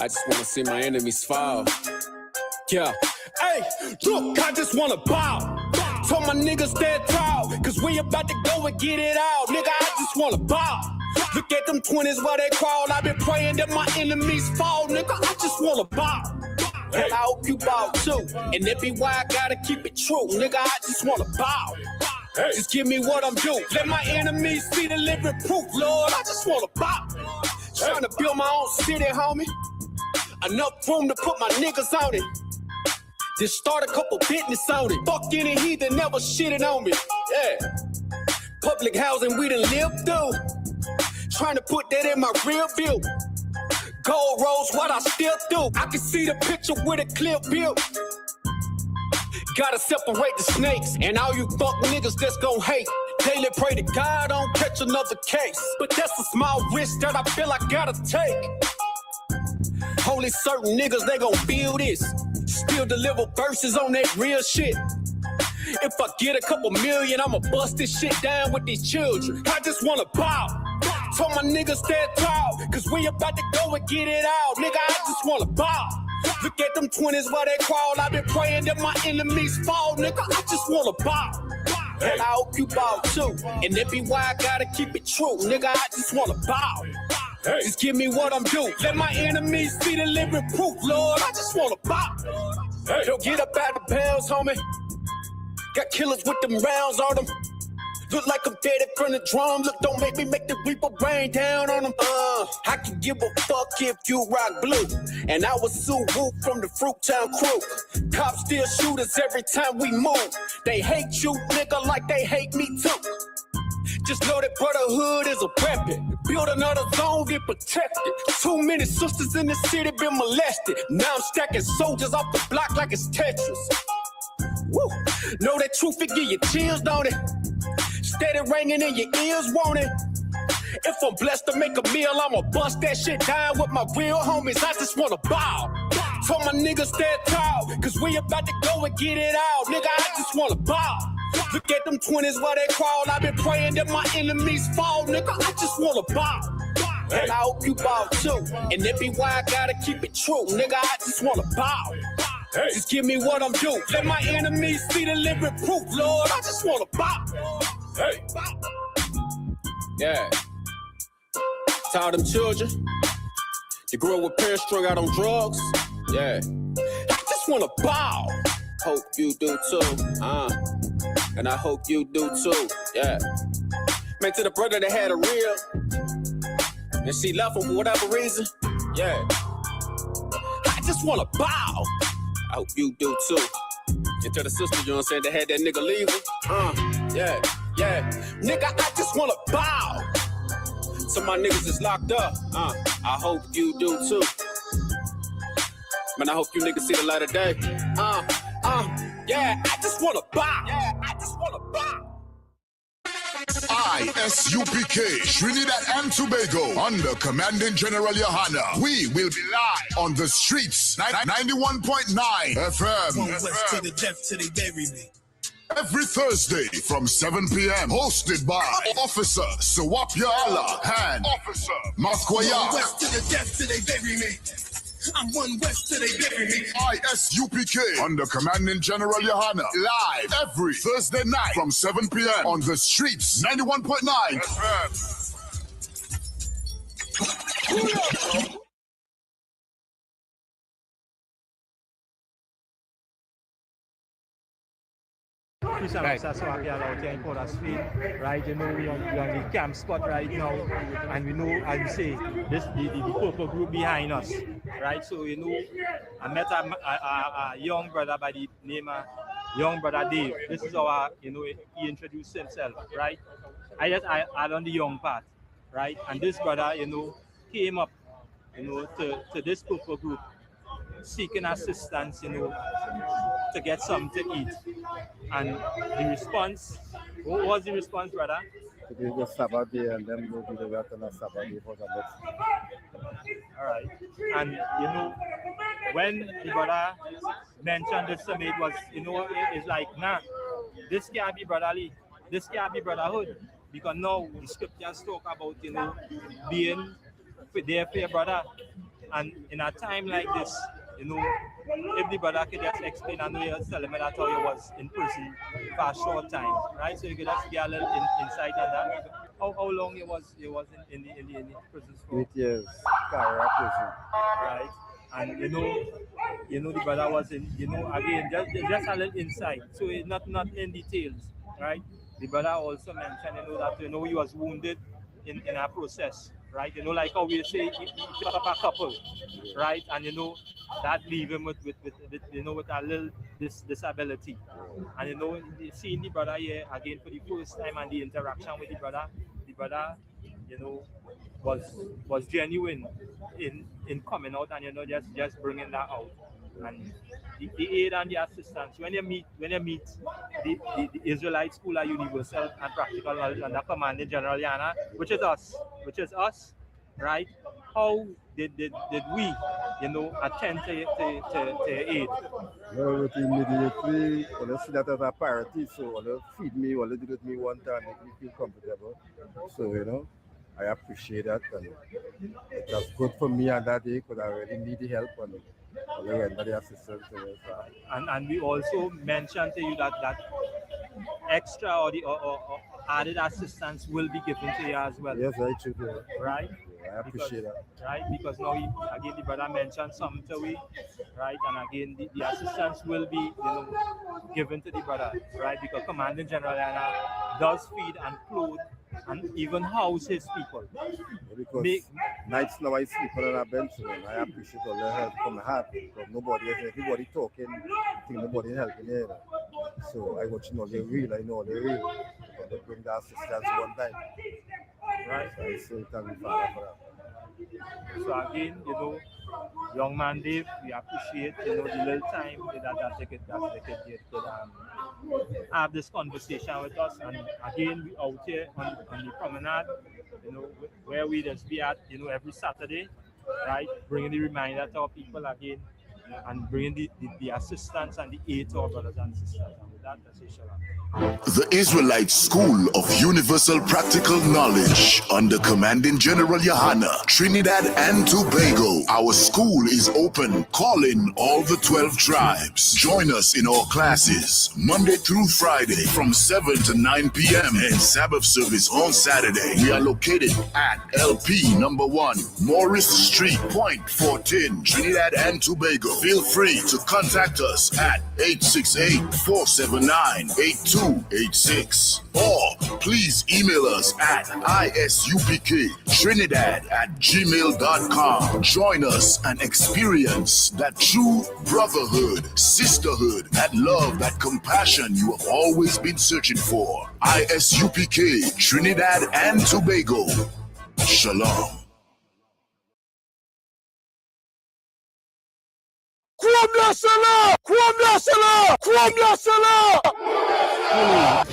I just wanna see my enemies fall. Yeah. Hey, look, I just wanna bow. Told my niggas stand tall, cause we about to go and get it out. Nigga, I just wanna bow. Look at them 20s where they crawl. I've been praying that my enemies fall. Nigga, I just wanna bow. And I hope you bow too. And that be why I gotta keep it true. Nigga, I just wanna bow. Just give me what I'm due. Let my enemies see the living proof, Lord. I just wanna bow. Trying to build my own city, homie. Enough room to put my niggas on it. Just start a couple business on it. Fuck any heathen never shitted on me. Yeah. Public housing we done lived through. Trying to put that in my rear view. Gold rolls, what I still do. I can see the picture with a clear view. Gotta separate the snakes and all you fuck niggas that's gon' hate. Daily pray to God I don't catch another case. But that's a small risk that I feel I gotta take. Only certain niggas, they gon' feel this. Still deliver verses on that real shit. If I get a couple million, I'ma bust this shit down with these children. I just wanna bow. Told my niggas stand tall, cause we about to go and get it out. Nigga, I just wanna bow. Look at them 20s where they crawl. I've been praying that my enemies fall. Nigga, I just wanna bow. And I hope you bow too. And that be why I gotta keep it true. Nigga, I just wanna bow. Just give me what I'm due. Let my enemies see the living proof, Lord. I just wanna bow. Don't get up out the pounds, homie. Got killers with them rounds on them. Look like I'm dead in front of drum. Look, don't make me make the reaper rain down on them. I can give a fuck if you rock blue. And I was Suwu from the Fruittown crew. Cops still shoot us every time we move. They hate you, nigga, like they hate me too. Just know that brotherhood is a weapon. Build another zone, get protected. Too many sisters in the city been molested. Now I'm stacking soldiers off the block like it's Tetris. Woo. Know that truth, it give you chills, don't it? Steady ringing in your ears, won't it? If I'm blessed to make a meal, I'ma bust that shit down with my real homies. I just wanna bow. Told my niggas stand tall, cause we about to go and get it out. Nigga, I just wanna bow. Look at them 20s where they crawl. I've been praying that my enemies fall. Nigga, I just wanna bow. And I hope you bow too. And that be why I gotta keep it true. Nigga, I just wanna bow. Just give me what I'm due. Let my enemies see the living proof, Lord. I just wanna bow. Yeah. To all them children that grew up with parents strung out on drugs. Yeah. I just wanna bow. Hope you do too. And I hope you do too. Yeah. Man, to the brother that had a real and she left him for whatever reason. Yeah. I just wanna bow. I hope you do too. And to the sister, you know what I'm saying, that had that nigga leaving. Yeah. Yeah. Nigga, I just wanna bow. So my niggas is locked up. I hope you do too. Man, I hope you niggas see the light of day. Yeah, I just wanna bow. Yeah, I just wanna bow. ISUPK, Trinidad and Tobago, under Commanding General Yohana. We will be live on the streets, 91.9 FM. From west to the depth till they bury me. Every Thursday from 7 p.m. Hosted by Officer Sawapya Allah and Officer Mathkwaya. From west to the depth till they bury me. I'm one west till they bury me. ISUPK under Commanding General Yohana. Live every Thursday night from 7 p.m. on the streets, 91.9 FM. Right. So out here in Port of Spain, right? You know, we're on the camp spot right now, and we know, as we say, this the purple group behind us, right? So you know, I met a young brother by the name of Young Brother Dave. This is our, you know, he introduced himself, right? I add on the young part, right? And this brother, you know, came up, you know, to this purple group, seeking assistance, you know, to get something to eat. And the response, what was the response, brother? It is the Sabbath day, and then we'll be the rest on the Sabbath day for the next. All right. And, you know, when the brother mentioned this summit was, you know, it's like, nah, this can't be brotherly. This can't be brotherhood. Because now the scriptures talk about, being there for your brother. And in a time like this, if the brother could just explain, I know you tell him that how he was in prison for a short time, right? So you could just get a little insight on that. How long he was in the prison for? 8 years, Cara prison. Right? And the brother was in, again, just a little insight. So it's not in details, right? The brother also mentioned, that he was wounded in a process, right? Like how we say, he picked up a couple, right? And that leave him with a little disability. And seeing the brother here again for the first time and the interaction with the brother, was genuine in coming out and just bringing that out. And the aid and the assistance, when you meet the Israelite School of Universal and Practical Knowledge under Commanding General Yana, which is us, right? How did we, attend to aid? Well, immediately, when I see that as a priority, so when they feed me, when they do it with me one time, make me feel comfortable. So, I appreciate that. And it was good for me on that day because I really need the help and the render the assistance. And we also mentioned to you that extra or added assistance will be given to you as well. Yes, I should. Right? I appreciate that. Right? Because now, again, the brother mentioned something to we, right? And again, the assistance will be, given to the brother, right? Because Commanding General Yana does feed and clothe and even house his people. Because nights now I sleep on a bench, and I appreciate all the help from the heart because everybody talking, I think nobody helping here. So I want to know they're real, I know they're real. Because they bring the assistance one time. Right. So I say thank you, Father, for that. So again, young man Dave, we appreciate the little time that they could have this conversation with us. And again, we out here on the promenade, where we just be at, every Saturday, right? Bringing the reminder to our people again, and bringing the assistance and the aid to our brothers and sisters. And with that, I say shalom. The Israelite School of Universal Practical Knowledge under Commanding General Yohana, Trinidad and Tobago. Our school is open. Call in all the 12 tribes. Join us in our classes Monday through Friday from 7 to 9 p.m. and Sabbath service on Saturday. We are located at LP number 1, Morris Street, Point 14, Trinidad and Tobago. Feel free to contact us at 868-479-8286 or please email us at isupktrinidad@gmail.com. Join us and experience that true brotherhood, sisterhood, that love, that compassion you have always been searching for. ISUPK Trinidad and Tobago. Shalom.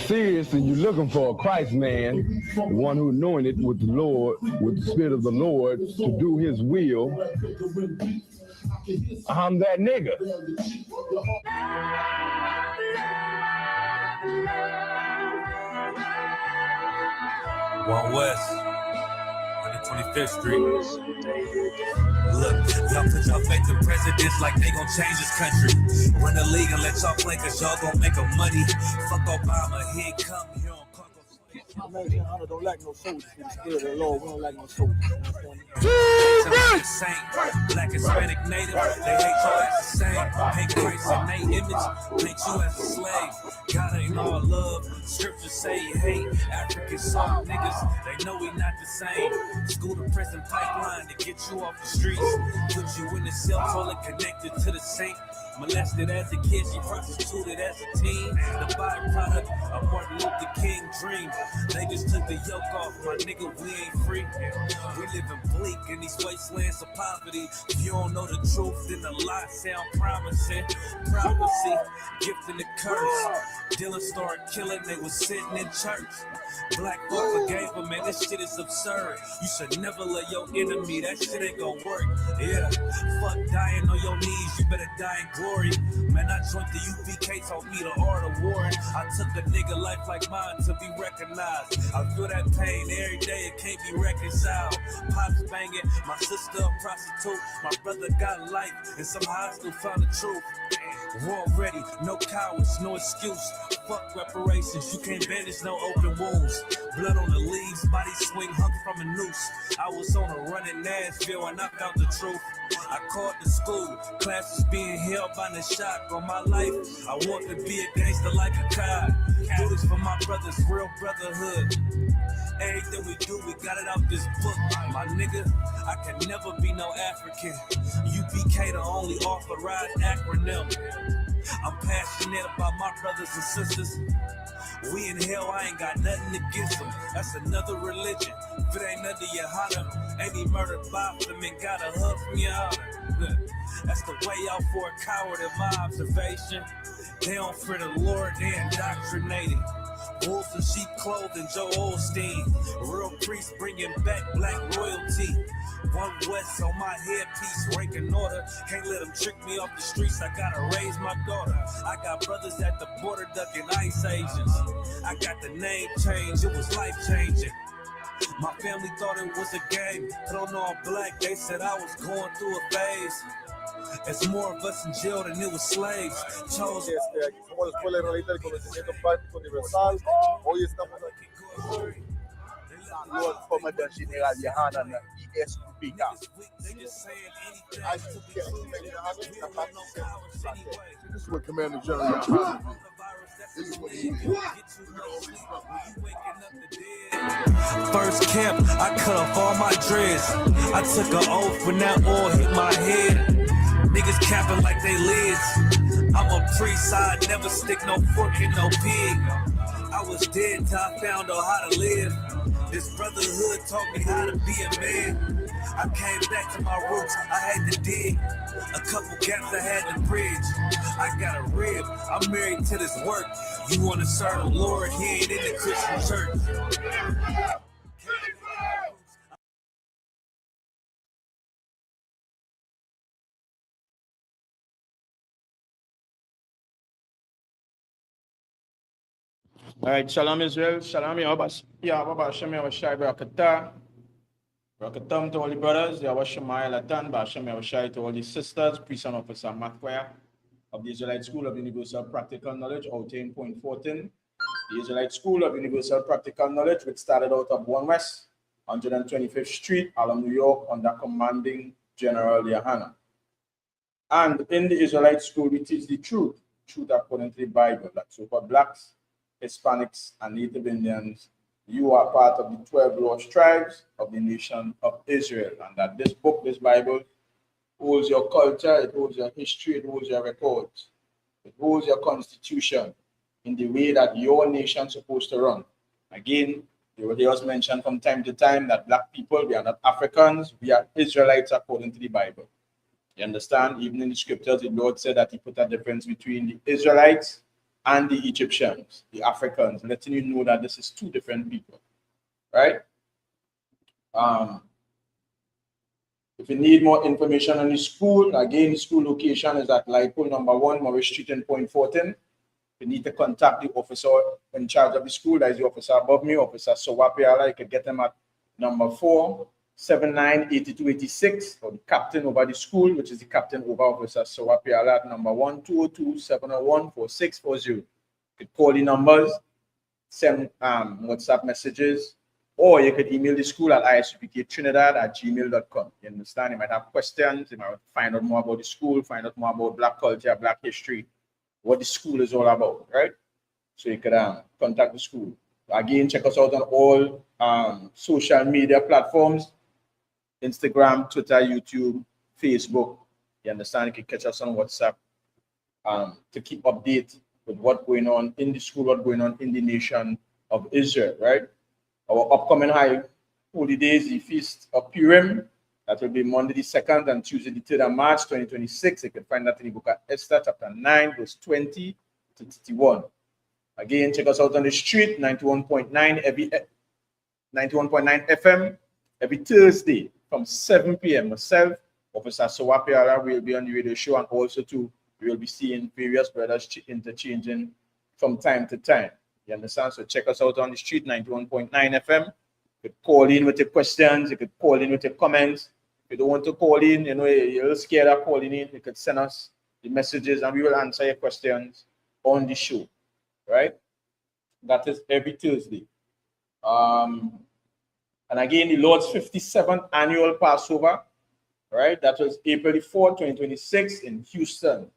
Seriously, you're looking for a Christ man, one who anointed with the Lord, with the Spirit of the Lord to do his will. I'm that nigga. One West, 125th Street. Look, y'all put y'all faith in presidents like they gon' change this country. Run the league and let y'all play cause y'all gon' make a money. Fuck Obama, he ain't come here on Congo. American Hunter don't like no soldiers. For the spirit of the Lord, we don't like no soldiers. Saint, black, Hispanic, native, they hate y'all as the same. Hate Christ in their image, paint you as a slave. God ain't all love, scriptures say he hate. African soft niggas, they know we not the same. School to prison pipeline to get you off the streets. Put you in the cell, totally connected to the saint. Molested as a kid, she prostituted as a teen. The byproduct of Martin Luther King dream. They just took the yoke off, my nigga, we ain't free. We live in bleak in these wastelands of poverty. If you don't know the truth, then the lie sound promising. Prophecy, gift and the curse. Dylan started killing, they was sitting in church. Black folk forgave him, man, this shit is absurd. You should never let your enemy, that shit ain't gon' work. Yeah, fuck dying on your knees, you better die in glory. Man, I joined the UPK, taught me the art of war. I took a nigga life like mine hard to be recognized. I feel that pain every day, it can't be reconciled. Pops banging, my sister a prostitute. My brother got life, and somehow I still found the truth. War ready, no cowards, no excuse. Fuck reparations, you can't bandage no open wounds. Blood on the leaves, body swing hung from a noose. I was on a run in Nashville and I found the truth. I called the school, classes being held by the shock on my life. I want to be a gangster like a cop. Do this for my brothers, real brotherhood. Everything we do, we got it out this book. My nigga, I can never be no African. UBK the only authorized acronym. I'm passionate about my brothers and sisters. We in hell, I ain't got nothing against them. That's another religion. If it ain't under your honor, ain't he murdered by them and got a hug from your honor. That's the way out for a coward in my observation. They don't fear the Lord, they indoctrinated. Wolves in sheep clothing, Joe Osteen. Real priest bringing back black royalty. One West on my headpiece, ranking order. Can't let them trick me off the streets, I gotta raise my daughter. I got brothers at the border ducking ICE agents. I got the name change, it was life changing. My family thought it was a game. I don't know I'm black, they said I was going through a phase. There's more of us in jail than it was slaves. Chose. Somos la Escuela Israelita del Conocimiento Práctico Universal. Hoy estamos aquí. Lord Commandant General Yohana ESPK. This is what Commander General Yohana did. This is what he did. First camp, I cut off all my dreads. I took an oath when that oil hit my head. Niggas capping like they lids. I'm a priest, I never stick no fork in no pig. I was dead till I found out how to live. This brotherhood taught me how to be a man. I came back to my roots, I had to dig. A couple gaps I had to bridge. I got a rib, I'm married to this work. You wanna serve the Lord, he ain't in the Christian church. All right, Shalom Israel, Shalom Yahweh Hashem Yahushai Barakatah. Barakatam to all the brothers, Yahweh Shemai Latan, Hashem Yahushai to all the sisters, priest and officer Matkwaya of the Israelite School of Universal Practical Knowledge, out 10.14. The Israelite School of Universal Practical Knowledge, which started out of 1 West, 125th Street, Harlem, New York, under commanding General Yohana. And in the Israelite School, we teach the truth according to the Bible, that so for blacks, Hispanics, and Native Indians, you are part of the 12 lost tribes of the nation of Israel. And that this book, this Bible, holds your culture, it holds your history, it holds your records, it holds your constitution in the way that your nation is supposed to run. Again, you will hear us mention from time to time that black people, we are not Africans, we are Israelites according to the Bible. You understand? Even in the scriptures, the Lord said that he put a difference between the Israelites and the Egyptians, the Africans, letting you know that this is two different people, right? If you need more information on the school, again, the school location is at Light Pole number 1, Morris Street in Point Fortin. You need to contact the officer in charge of the school, that is the officer above me, Officer Sowapiala. You can get him at number 479-8286, or the captain over the school, which is the captain over Officer Sowapiala at number 1-202-701-4640. You could call the numbers, send WhatsApp messages, or you could email the school at isupktrinidad@gmail.com. You understand? You might have questions, you might find out more about the school, find out more about black culture, black history, what the school is all about, right? So you could contact the school. Again, check us out on all social media platforms, Instagram, Twitter, YouTube, Facebook. You understand? You can catch us on WhatsApp to keep update with what's going on in the school, what's going on in the nation of Israel, right? Our upcoming high holy days, the Feast of Purim, that will be Monday the 2nd and Tuesday the 3rd of March 2026. You can find that in the book of Esther, chapter 9, verse 20 to 31. Again, check us out on the street, 91.9 FM every Thursday from 7 p.m. Myself, Officer Sowapiara, will be on the radio show, and also too, we will be seeing various brothers interchanging from time to time. You understand? So check us out on the street, 91.9 FM. You could call in with your questions. You could call in with your comments. If you don't want to call in, you're a little scared of calling in, you could send us the messages and we will answer your questions on the show, right? That is every Thursday. And again, the Lord's 57th annual Passover, right? That was April the 4th, 2026 in Houston.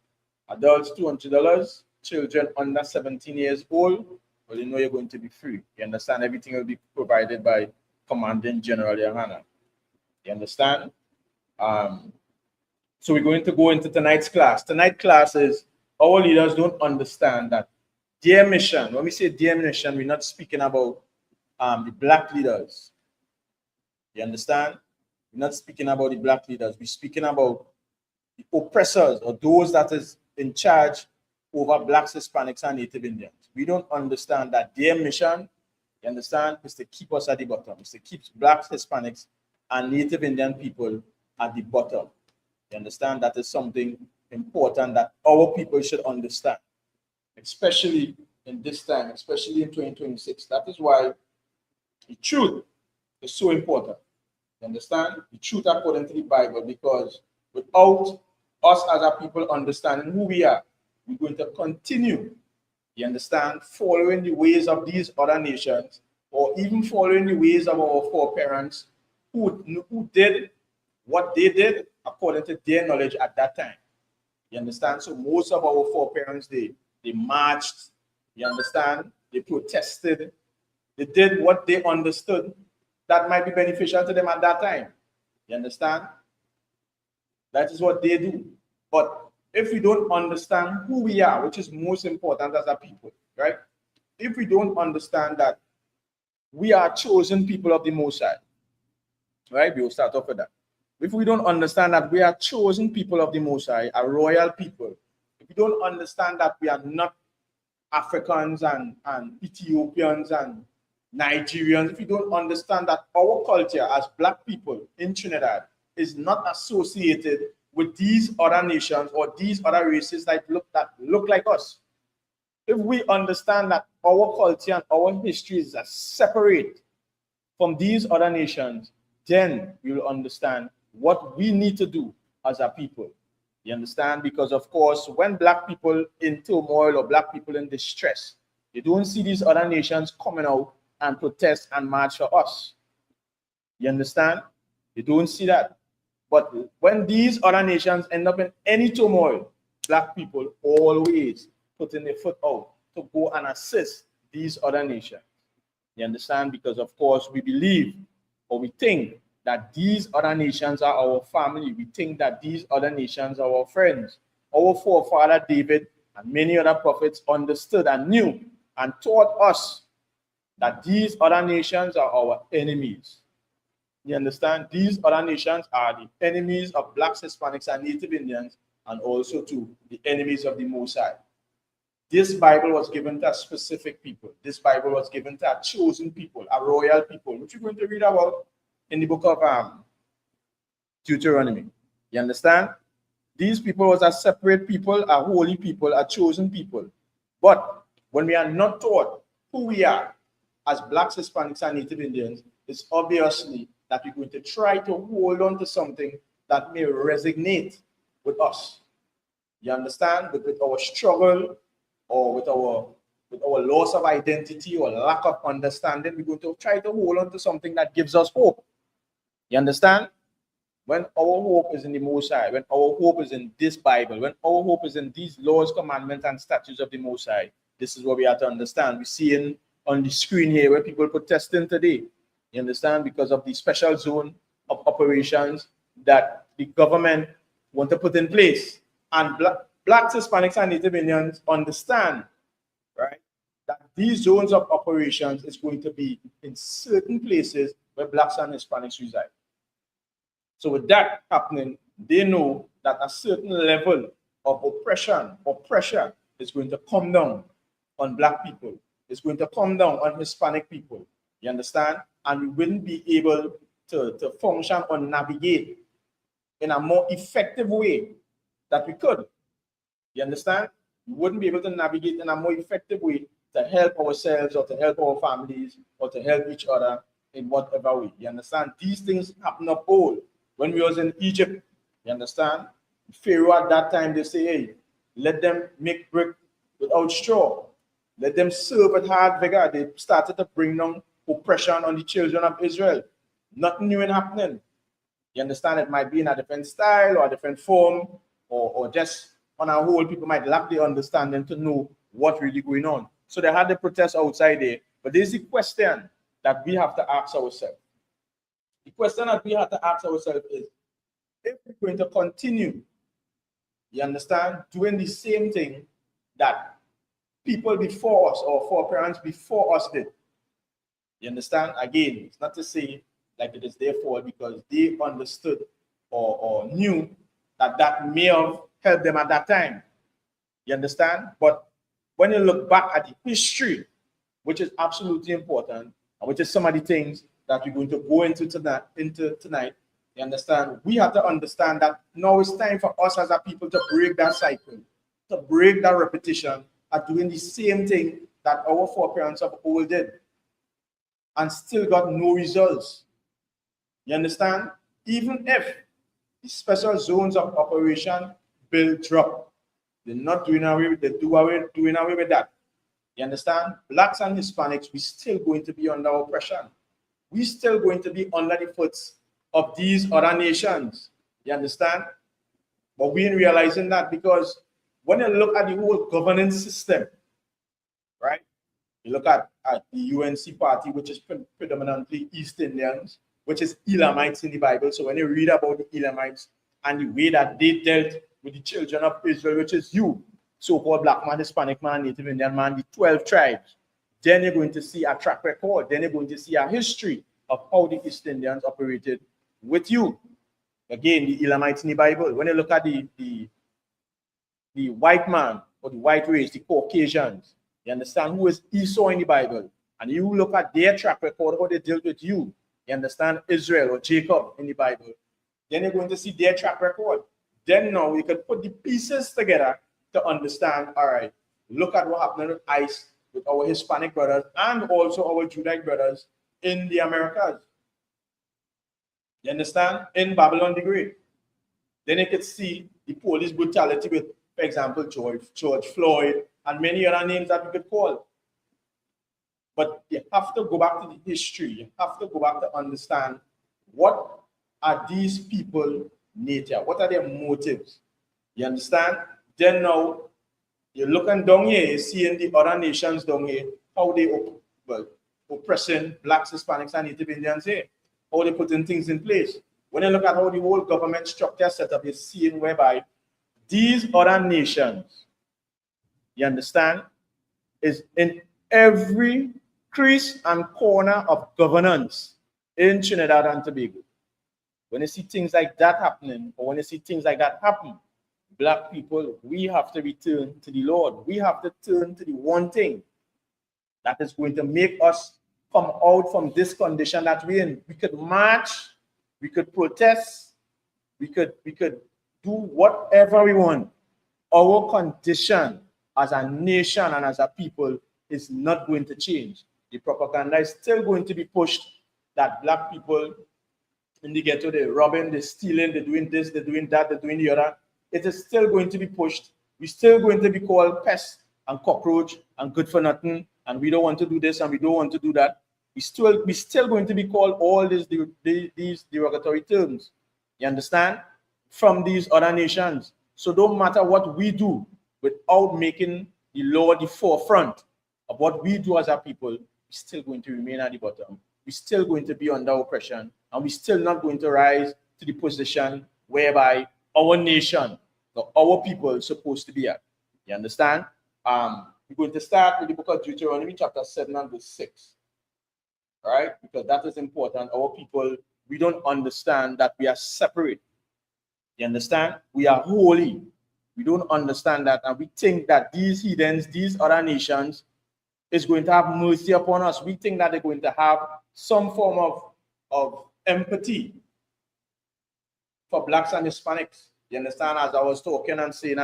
Adults, $200. Children under 17 years old, well, you know you're going to be free. You understand? Everything will be provided by Commanding General Yohana. You understand? So we're going to go into tonight's class. Tonight's class is our leaders don't understand that their mission, when we say their mission, we're not speaking about the black leaders. You understand? We're not speaking about the black leaders. We're speaking about the oppressors or those that is in charge over blacks, Hispanics, and Native Indians. We don't understand that their mission, you understand, is to keep us at the bottom. Is to keep blacks, Hispanics, and Native Indian people at the bottom. You understand? That is something important that our people should understand, especially in this time, especially in 2026. That is why the truth is so important. You understand? The truth according to the Bible, because without us as a people understanding who we are, we're going to continue, you understand, following the ways of these other nations, or even following the ways of our foreparents who did what they did according to their knowledge at that time. You understand? So most of our foreparents, they marched, you understand, they protested, they did what they understood that might be beneficial to them at that time. You understand? That is what they do. But if we don't understand who we are, which is most important as a people, right? If we don't understand that we are chosen people of the Most High, right? We will start off with that. If we don't understand that we are chosen people of the Most High, a royal people, if we don't understand that we are not Africans and Ethiopians and Nigerians, if we don't understand that our culture as black people in Trinidad is not associated with these other nations or these other races that look like us. If we understand that our culture and our history is separate from these other nations, then we will understand what we need to do as a people. You understand? Because of course, when black people in turmoil or black people in distress, you don't see these other nations coming out and protest and march for us. You understand? You don't see that. But when these other nations end up in any turmoil, black people always putting their foot out to go and assist these other nations. You understand? Because of course we believe or we think that these other nations are our family. We think that these other nations are our friends. Our forefather David and many other prophets understood and knew and taught us that these other nations are our enemies. You understand? These other nations are the enemies of blacks, Hispanics, and Native Indians, and also to the enemies of the Most High. This Bible was given to a specific people. This Bible was given to a chosen people, a royal people, which we're going to read about in the book of Deuteronomy. You understand? These people was a separate people, a holy people, a chosen people. But when we are not taught who we are as blacks, Hispanics, and Native Indians, it's obviously that we're going to try to hold on to something that may resonate with us. You understand? With our struggle or with our loss of identity or lack of understanding, we're going to try to hold on to something that gives us hope. You understand? When our hope is in the Most High, when our hope is in this Bible, when our hope is in these laws, commandments, and statutes of the Most High, this is what we have to understand. We see on the screen here where people protesting today. You understand? Because of the special zone of operations that the government want to put in place. And blacks, Hispanics, and Native Indians understand, right, that these zones of operations is going to be in certain places where blacks and Hispanics reside. So with that happening, they know that a certain level of oppression or pressure is going to come down on black people. It's going to come down on Hispanic people. You understand? And we wouldn't be able to function or navigate in a more effective way that we could. You understand? We wouldn't be able to navigate in a more effective way to help ourselves or to help our families or to help each other in whatever way. You understand? These things happen of old. When we was in Egypt, you understand? Pharaoh at that time, they say, hey, let them make brick without straw. Let them serve with hard vigor. They started to bring down oppression on the children of Israel. Nothing new in happening. You understand? It might be in a different style or a different form, or just on a whole, people might lack the understanding to know what's really going on. So they had the protests outside there. But there's the question that we have to ask ourselves. The question that we have to ask ourselves is, if we're going to continue, you understand, doing the same thing that people before us or foreparents before us did. You understand? Again, it's not to say like it is their fault because they understood or knew that may have helped them at that time. You understand? But when you look back at the history, which is absolutely important, and which is some of the things that we're going to go into tonight, you understand? We have to understand that now it's time for us as a people to break that cycle, to break that repetition of doing the same thing that our foreparents of old did and still got no results. You understand? Even if the special zones of operation bill drop, they're not doing away with that. You understand? Blacks and Hispanics, we're still going to be under oppression. We're still going to be under the foot of these other nations. You understand? But we ain't realizing that, because when you look at the whole governance system, right? You look at the UNC party, which is predominantly East Indians, which is Elamites in the Bible. So when you read about the Elamites and the way that they dealt with the children of Israel, which is you, so-called black man, Hispanic man, Native Indian man, the 12 tribes, then you're going to see a track record. Then you're going to see a history of how the East Indians operated with you. Again, the Elamites in the Bible. When you look at the white man or the white race, the Caucasians, you understand who is Esau in the Bible. And you look at their track record, how they dealt with you. You understand Israel or Jacob in the Bible. Then you're going to see their track record. Then now you can put the pieces together to understand, all right, look at what happened with ICE, with our Hispanic brothers and also our Judite brothers in the Americas. You understand? In Babylon the Great. Then you could see the police brutality with, for example, George Floyd and many other names that we could call. But you have to go back to the history. You have to go back to understand what are these people nature? What are their motives? You understand? Then now, you're looking down here, you're seeing the other nations down here, how they oppressing blacks, Hispanics, and Native Indians here, how they putting things in place. When you look at how the whole government structure set up, you're seeing whereby these other nations, you understand, is in every crease and corner of governance in Trinidad and Tobago. When you see things like that happening, or when you see things like that happen, black people, we have to return to the Lord. We have to turn to the one thing that is going to make us come out from this condition that we're in. We could march, we could protest, we could do whatever we want. Our condition as a nation and as a people is not going to change. The propaganda is still going to be pushed that black people in the ghetto, they're robbing, they're stealing, they're doing this, they're doing that, they're doing the other. It is still going to be pushed. We're still going to be called pest and cockroach and good for nothing, and we don't want to do this and we don't want to do that. We're still going to be called all these derogatory terms. You understand? From these other nations. So don't matter what we do without making the law the forefront of what we do as a people, we're still going to remain at the bottom. We're still going to be under oppression, and we're still not going to rise to the position whereby our nation, our people is supposed to be at. You understand? We're going to start with the book of Deuteronomy, chapter 7 and verse 6. All right? Because that is important. Our people, we don't understand that we are separate. You understand? We are holy. We don't understand that. And we think that these heathens, these other nations, is going to have mercy upon us. We think that they're going to have some form of empathy for blacks and Hispanics. You understand? As I was talking and saying,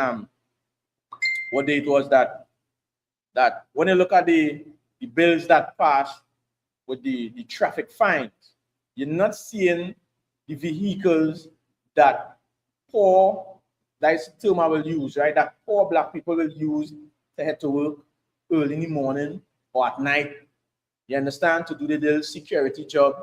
what day it was that that when you look at the bills that pass with the traffic fines, you're not seeing the vehicles that poor, that's the term I will use, right? That poor black people will use to head to work early in the morning or at night. You understand? To do the little security job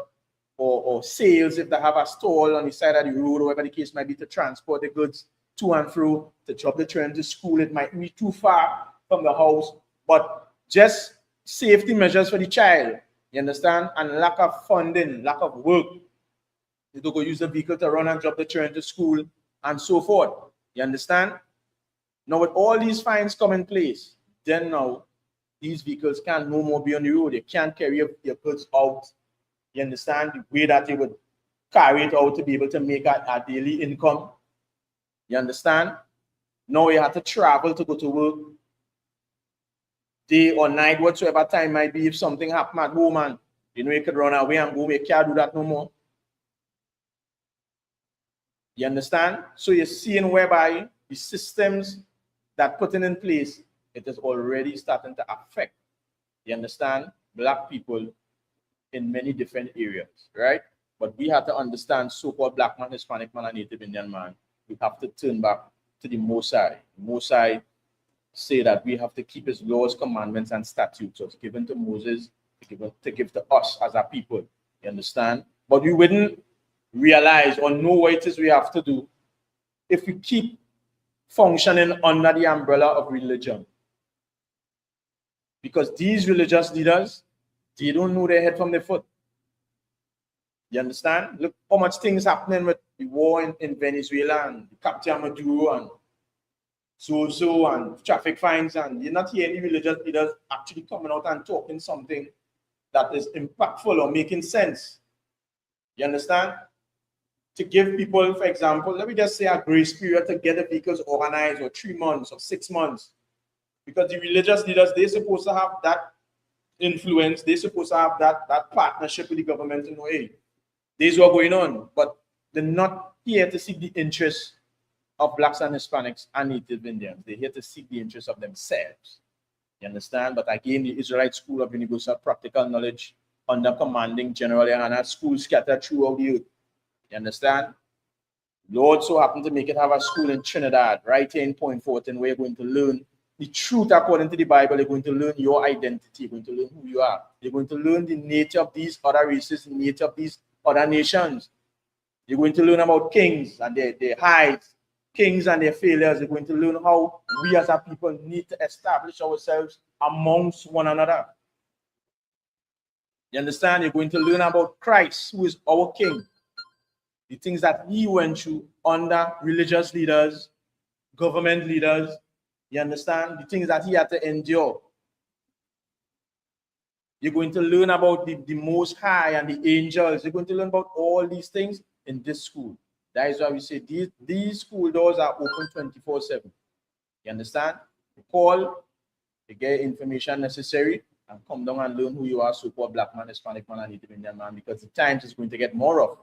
or sales if they have a stall on the side of the road or whatever the case might be, to transport the goods to and fro, to drop the children to school. It might be too far from the house, but just safety measures for the child, you understand? And lack of funding, lack of work. They don't go use the vehicle to run and drop the children to school and so forth. You understand? Now, with all these fines come in place, then now these vehicles can no more be on the road. They can't carry your goods out. You understand? The way that they would carry it out to be able to make a daily income. You understand? Now you have to travel to go to work, day or night, whatsoever time might be. If something happens at home, and you know you could run away and go, you can't do that no more. You understand? So you're seeing whereby the systems that putting in place, it is already starting to affect, you understand, black people in many different areas, right? But we have to understand so-called black man, Hispanic man, and Native Indian man. We have to turn back to the Most High. The Most High say that we have to keep his laws, commandments, and statutes was given to Moses to give to us as a people. You understand? But we wouldn't realize or know what it is we have to do if we keep functioning under the umbrella of religion. Because these religious leaders, they don't know their head from their foot. You understand? Look how much things happening with the war in Venezuela and Captain Maduro and so and traffic fines, and you're not hearing any religious leaders actually coming out and talking something that is impactful or making sense. You understand? To give people, for example, let me just say a grace period to get the vehicles organized, or 3 months or 6 months. Because the religious leaders, they're supposed to have that influence, they're supposed to have that partnership with the government in a way. These are going on, but they're not here to seek the interests of blacks and Hispanics and Native Indians. They're here to seek the interests of themselves. You understand? But again, the Israelite School of Universal Practical Knowledge, under commanding General Yohana, schools scattered throughout the earth. You understand? Lord so happened to make it have a school in Trinidad, right here in Point Fortin, where you're going to learn the truth according to the Bible. You're going to learn your identity. You're going to learn who you are. You're going to learn the nature of these other races, the nature of these other nations. You're going to learn about kings and their heights, kings and their failures. You're going to learn how we as a people need to establish ourselves amongst one another. You understand? You're going to learn about Christ, who is our king. The things that he went through under religious leaders, government leaders. You understand? The things that he had to endure. You're going to learn about the Most High and the angels. You're going to learn about all these things in this school. That is why we say these school doors are open 24/7. You understand? You call, you get information necessary, and come down and learn who you are, so-called black man, Hispanic man, and Native Indian man, because the times is going to get more rough.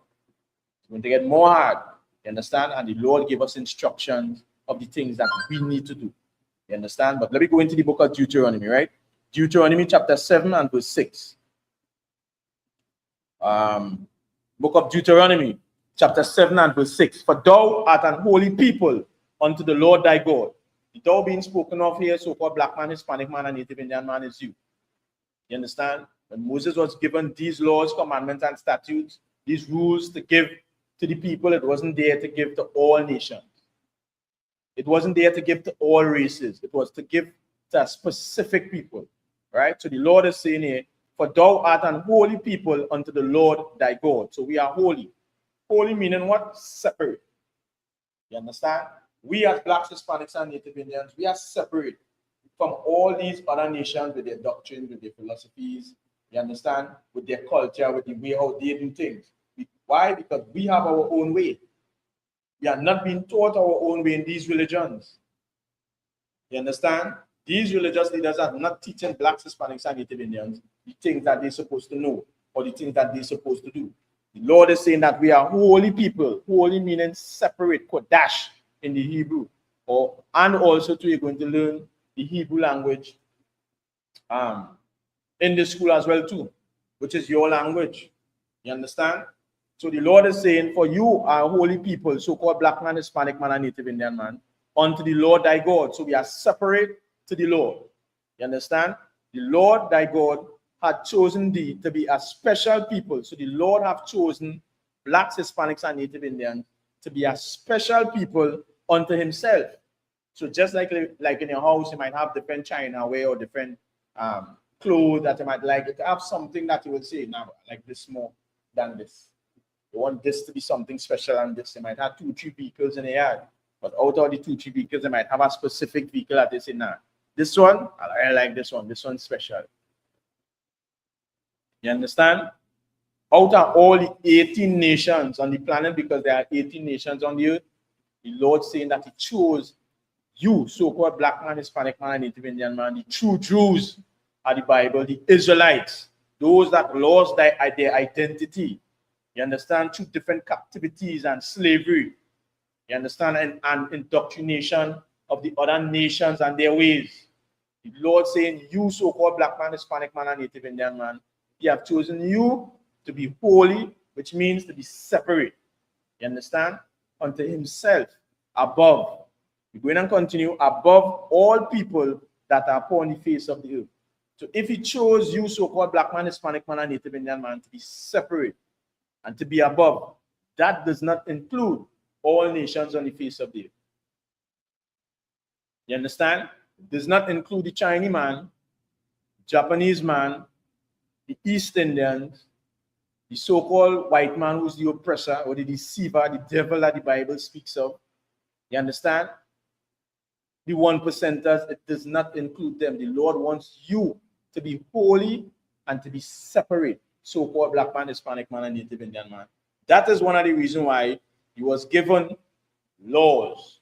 It's going to get more hard. You understand? And the Lord gave us instructions of the things that we need to do. You understand? But let me go into the book of Deuteronomy, right? Deuteronomy chapter 7 and verse 6. Book of Deuteronomy chapter 7 and verse 6. For thou art an holy people unto the Lord thy God. The thou being spoken of here, so-called black man, Hispanic man, and Native Indian man is you. You understand? When Moses was given these laws, commandments, and statutes, these rules to give to the people, it wasn't there to give to all nations. It wasn't there to give to all races. It was to give to specific people, right? So the Lord is saying here, for thou art an holy people unto the Lord thy God. So we are holy. Holy meaning what? Separate. You understand? We as blacks, Hispanics, and Native Indians, we are separate from all these other nations with their doctrines, with their philosophies, you understand? With their culture, with the way how they do things. Why? Because we have our own way. We are not being taught our own way in these religions. You understand? These religious leaders are not teaching blacks, Hispanics, and Native Indians the things that they're supposed to know or the things that they're supposed to do. The Lord is saying that we are holy people. Holy meaning separate, kodash in the Hebrew. And also too, you're going to learn the Hebrew language in the school as well too, which is your language. You understand? So the Lord is saying, for you are holy people, so-called black man, Hispanic man, and Native Indian man, unto the Lord thy God. So we are separate to the Lord. You understand? The Lord thy God had chosen thee to be a special people. So the Lord have chosen blacks, Hispanics, and Native Indians to be a special people unto himself. So just like in your house, you might have different china wear or different clothes that you might like. You have something that you will say, now I like this more than this. You want this to be something special and this. You might have 2-3 vehicles in the yard, but out of the 2-3 vehicles, you might have a specific vehicle that they say, nah, this one, I like this one. This one's special. You understand? Out of all the 18 nations on the planet, because there are 18 nations on the earth, the Lord saying that he chose you, so-called black man, Hispanic man, and Native Indian man, the true Jews of the Bible, the Israelites, those that lost their identity. You understand? Through different captivities and slavery. You understand? And indoctrination of the other nations and their ways. The Lord saying, you so-called black man, Hispanic man, and Native Indian man, he have chosen you to be holy, which means to be separate. You understand? Unto himself, above. We're going to continue above all people that are upon the face of the earth. So if he chose you, so-called black man, Hispanic man, and Native Indian man, to be separate and to be above, that does not include all nations on the face of the earth. You understand? It does not include the Chinese man, Japanese man, the East Indians, the so-called white man who's the oppressor or the deceiver, the devil that the Bible speaks of. You understand? The 1%ers, it does not include them. The Lord wants you to be holy and to be separate, so-called black man, Hispanic man, and Native Indian man. That is one of the reasons why he was given laws,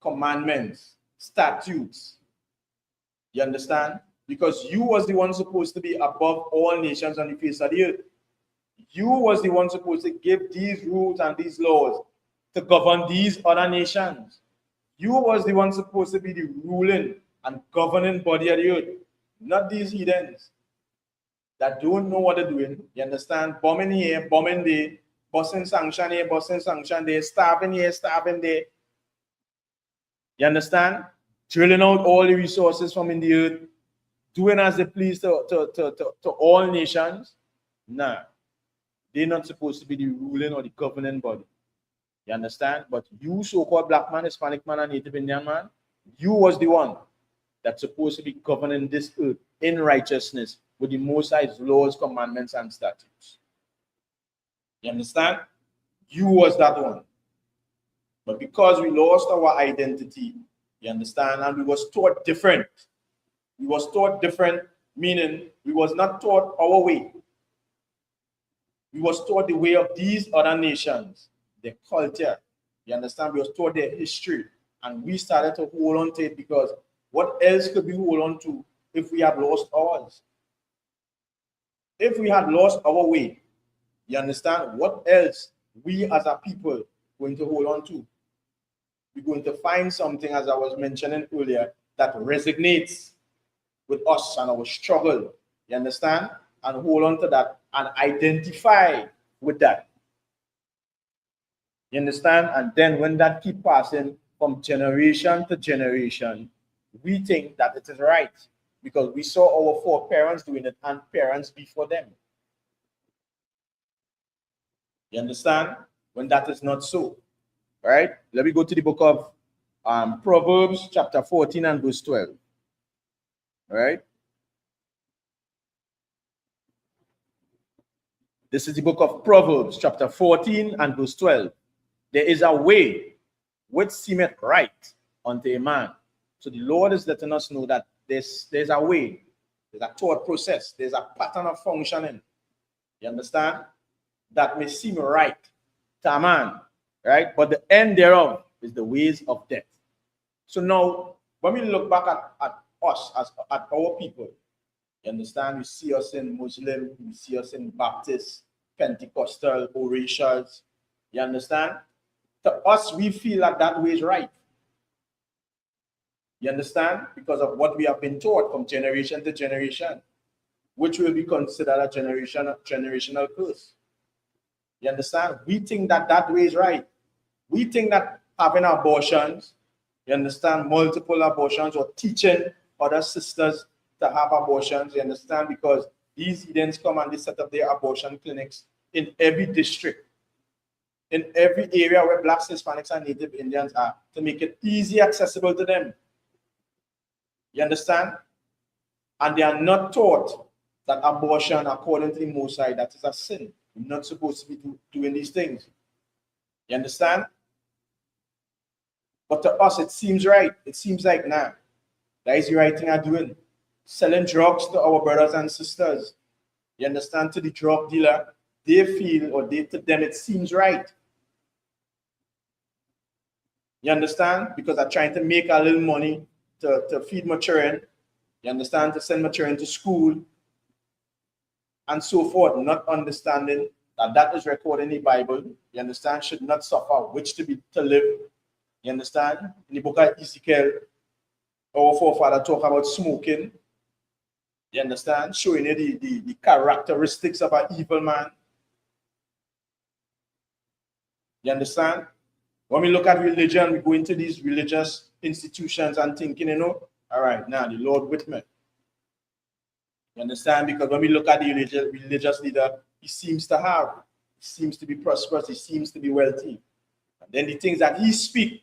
commandments, statutes. You understand? Because you was the one supposed to be above all nations on the face of the earth. You was the one supposed to give these rules and these laws to govern these other nations. You was the one supposed to be the ruling and governing body of the earth, not these heathens that don't know what they're doing. You understand? Bombing here, bombing there, busting sanction here, busting sanction there, starving here, starving there. You understand? Drilling out all the resources from in the earth, doing as they please to all nations. Nah, they're not supposed to be the ruling or the governing body. You understand? But you, so-called black man, Hispanic man, and Native Indian man, you was the one that's supposed to be governing this earth in righteousness with the Most High's laws, commandments, and statutes. You understand? You was that one. But because we lost our identity, you understand, and we was taught different. We was taught different, meaning we was not taught our way. We was taught the way of these other nations, their culture. You understand? We was taught their history. And we started to hold on to it because what else could we hold on to if we had lost ours? If we had lost our way, you understand? What else we as a people going to hold on to? We're going to find something, as I was mentioning earlier, that resonates with us and our struggle. You understand? And hold on to that and identify with that. You understand? And then when that keep passing from generation to generation, we think that it is right because we saw our foreparents doing it and parents before them. You understand? When that is not so. All right? Let me go to the book of Proverbs chapter 14 and verse 12. All right? This is the book of Proverbs chapter 14 and verse 12. There is a way which seemeth right unto a man. So the Lord is letting us know that there's a way, there's a thought process, there's a pattern of functioning. You understand? That may seem right to a man, right? But the end thereof is the ways of death. So now, when we look back at us, at our people, you understand? You see us in Muslim, you see us in Baptist, Pentecostal, Oratians. You understand? To us, we feel that that way is right. You understand? Because of what we have been taught from generation to generation, which will be considered a generational curse. You understand? We think that that way is right. We think that having abortions, you understand, multiple abortions, or teaching other sisters to have abortions, you understand, because these Edens come and they set up their abortion clinics in every district, in every area where Blacks, Hispanics, and Native Indians are, to make it easy accessible to them. You understand? And they are not taught that abortion, according to the Most High, that is a sin. You're not supposed to be doing these things. You understand? But to us, it seems right. It seems like, nah, that is the right thing I'm doing. Selling drugs to our brothers and sisters. You understand? To the drug dealer, they feel, or to them, it seems right. You understand? Because they're trying to make a little money to feed my children. You understand? To send my children to school and so forth, not understanding that that is recorded in the Bible. You understand? Should not suffer, which to live. You understand? In the book of Ezekiel, our forefather talk about smoking. You understand? Showing you the characteristics of an evil man. You understand? When we look at religion, we go into these religious institutions and thinking, you know, all right, now the Lord with me. You understand? Because when we look at the religious leader, he seems to be prosperous, he seems to be wealthy. And then the things that he speaks,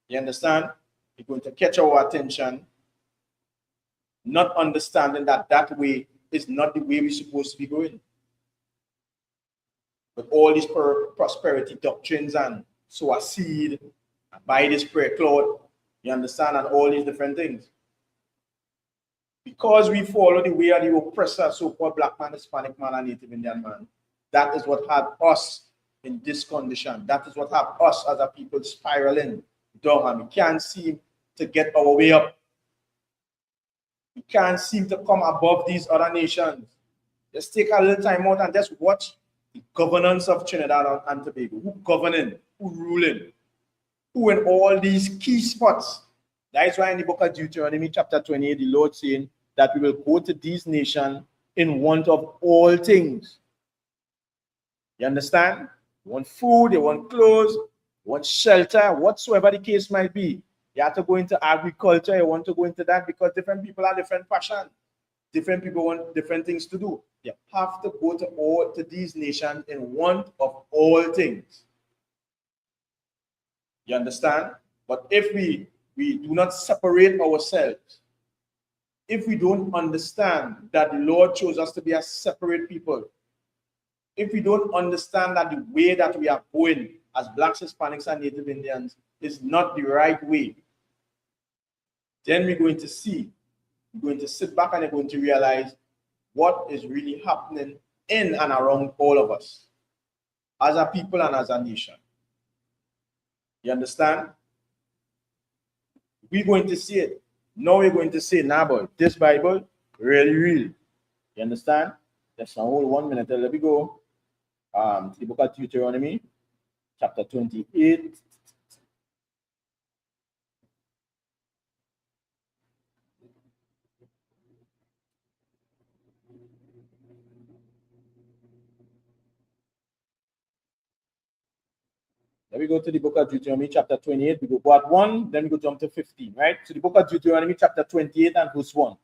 you understand, are going to catch our attention, not understanding that that way is not the way we're supposed to be going. But all these prosperity doctrines and sow a seed, and buy this prayer cloth, you understand, and all these different things. Because we follow the way of the oppressor, so-called Black man, Hispanic man, and Native Indian man, that is what had us in this condition. That is what had us as a people spiraling down, and we can't seem to get our way up. We can't seem to come above these other nations. Just take a little time out and just watch the governance of Trinidad and Tobago. Who governing? Who ruling? Who in all these key spots? That is why in the book of Deuteronomy chapter 28, the Lord saying that we will go to these nations in want of all things. You understand? You want food, you want clothes, you want shelter, whatsoever the case might be. You have to go into agriculture, you want to go into that, because different people have different passion. Different people want different things to do. You have to go to these nations in want of all things. You understand? But if we do not separate ourselves, if we don't understand that the Lord chose us to be a separate people, if we don't understand that the way that we are going as Blacks, Hispanics, and Native Indians is not the right way, then we're going to sit back and we're going to realize what is really happening in and around all of us as a people and as a nation. You understand? We're going to see it. Now we're going to say, nah, boy, this Bible, really real. You understand? Just hold 1 minute. Let me go to the book of Deuteronomy, chapter 28. Let me go to the book of Deuteronomy chapter 28. We go part 1, then we go jump to 15, right? So the book of Deuteronomy chapter 28 and verse 1.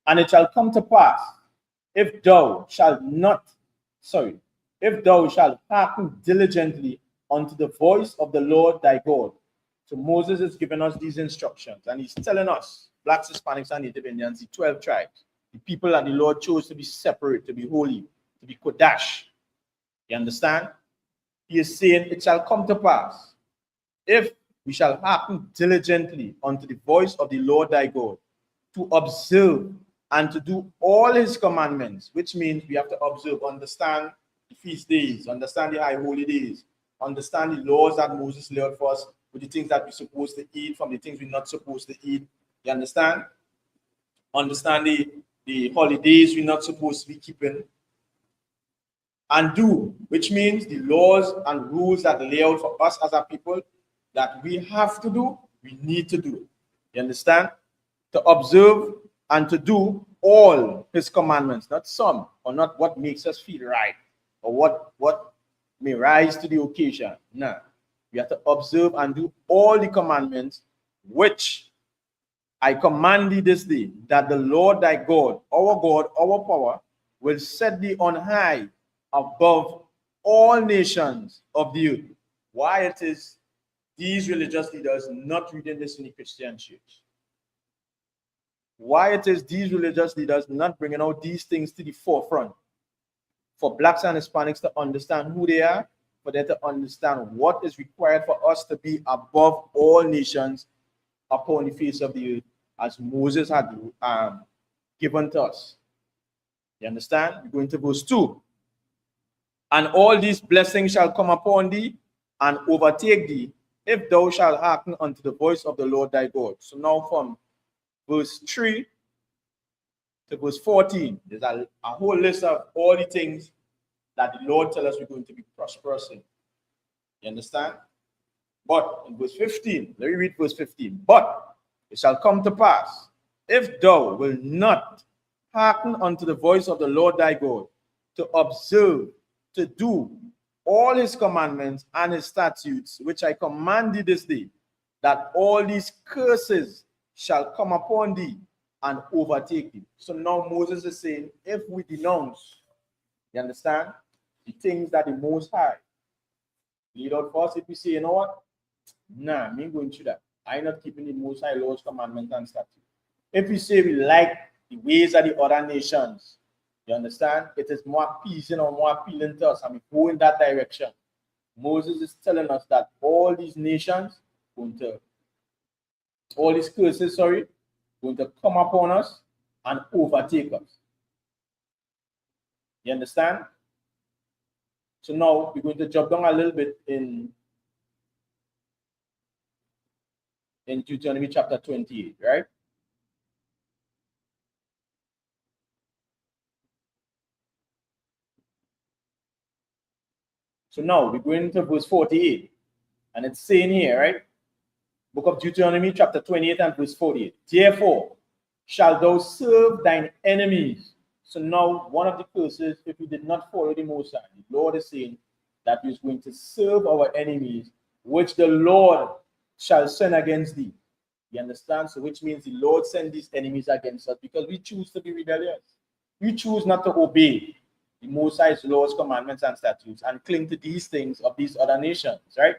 And it shall come to pass, if thou shalt hearken diligently unto the voice of the Lord thy God. So Moses is giving us these instructions, and he's telling us, Blacks, Hispanics, and Native Indians, the 12 tribes, the people that the Lord chose to be separate, to be holy, to be Kodash. You understand? He is saying, it shall come to pass, if we shall hearken diligently unto the voice of the Lord thy God, to observe and to do all his commandments, which means we have to observe, understand the feast days, understand the high holy days, understand the laws that Moses laid for us, with the things that we're supposed to eat from the things we're not supposed to eat. You understand? Understand the holidays we're not supposed to be keeping. And do, which means the laws and rules that lay out for us as a people that we have to do, we need to do. You understand? To observe and to do all his commandments, not some, or not what makes us feel right, or what may rise to the occasion. No. We have to observe and do all the commandments which I command thee this day, that the Lord thy God, our power, will set thee on high above all nations of the earth. Why it is these religious leaders not reading this in the Christian church? Why it is these religious leaders not bringing out these things to the forefront for blacks and Hispanics to understand who they are, for them to understand what is required for us to be above all nations upon the face of the earth, as Moses had given to us. You understand? We're going to verse 2. And all these blessings shall come upon thee and overtake thee, if thou shalt hearken unto the voice of the Lord thy God. So now from verse 3 to verse 14, there's a whole list of all the things that the Lord tells us we're going to be prosperous in. You understand? But in verse 15, let me read verse 15. But it shall come to pass, if thou wilt not hearken unto the voice of the Lord thy God, to observe, to do all his commandments and his statutes, which I command thee this day, that all these curses shall come upon thee and overtake thee. So now Moses is saying, if we denounce, you understand, the things that the Most High laid out for us, if we say, you know what, nah, me going through that. I'm not keeping the Most High laws, commandments, and statutes. If we say we like the ways of the other nations, you understand, it is more pleasing or more appealing to us, and we go in that direction. Moses is telling us that all these nations, all these curses, going to come upon us and overtake us. You understand? So now we're going to jump down a little bit in Deuteronomy chapter 28, right? So now we're going to verse 48, and it's saying here, right? Book of Deuteronomy chapter 28 and verse 48. Therefore shalt thou serve thine enemies. So now one of the curses, if we did not follow the Most High, the Lord is saying that he is going to serve our enemies, which the Lord shall send against thee. You understand? So which means the Lord send these enemies against us because we choose to be rebellious. We choose not to obey the Most High's laws, commandments, and statutes and cling to these things of these other nations, right?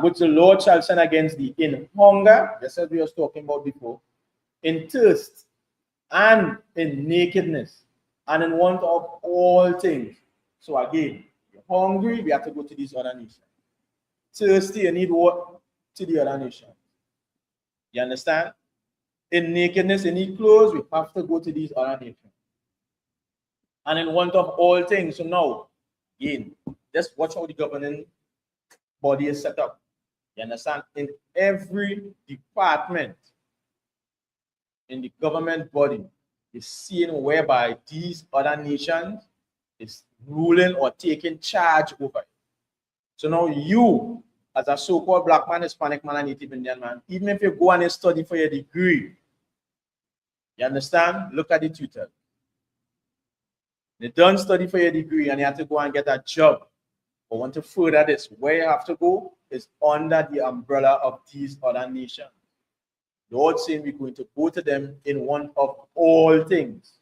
Which the Lord shall send against thee in hunger, just as we were talking about before, in thirst, and in nakedness, and in want of all things. So again, you're hungry, we have to go to these other nations. Thirsty, you need what? To the other nations. You understand? In nakedness, you need clothes, we have to go to these other nations. And in want of all things. So now, again, just watch how the governing body is set up. You understand? In every department in the government body is seen whereby these other nations is ruling or taking charge over it. So now you, as a so-called black man, Hispanic man, and Native Indian man, even if you go and study for your degree, you understand? Look at the Twitter. You don't study for your degree and you have to go and get a job or want to further this. Where you have to go is under the umbrella of these other nations. The Lord saying we're going to go to them in want of all things.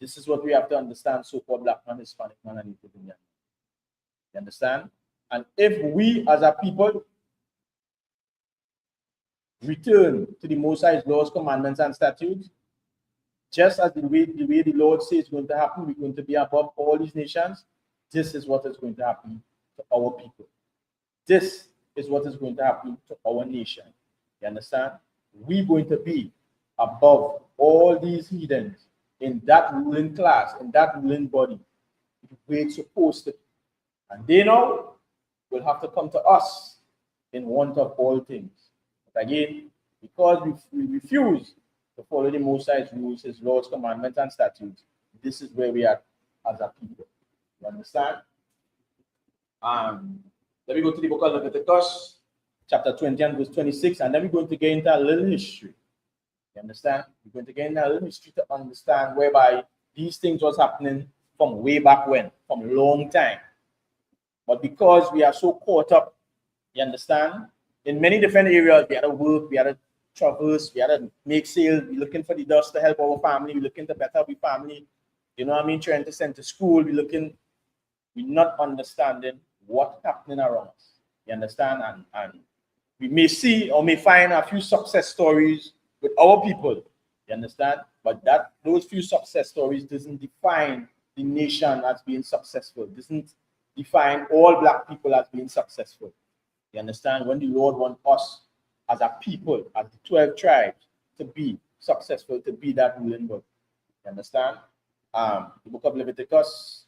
This is what we have to understand, so-called black man, Hispanic man, and Native Indian. You understand? And if we as a people return to the Most High's laws, commandments, and statutes, just as the way the Lord says is going to happen, we're going to be above all these nations. This is what is going to happen to our people. This is what is going to happen to our nation. You understand? We're going to be above all these heathens in that ruling class, in that ruling body, the way it's supposed to be. And they now will have to come to us in want of all things. But again, because we refuse to follow the Most High's rules, his laws, commandments, and statutes, this is where we are as a people. You understand? Let me go to the book of Leviticus, chapter 20 and verse 26, and then we're going to get into a little history. You understand? We're going to get into a little history to understand whereby these things was happening from way back when, from a long time. But because we are so caught up, you understand, in many different areas, we had to work, we had to traverse, we had to make sales, we're looking for the dust to help our family, we're looking to better our family, you know what I mean, trying to send to school, we're not understanding what's happening around us. You understand? And we may see or may find a few success stories with our people. You understand? But those few success stories doesn't define the nation as being successful. Doesn't define all black people as being successful. You understand? When the Lord wants us as a people, as the 12 tribes, to be successful, to be that ruling body. You understand? The book of Leviticus,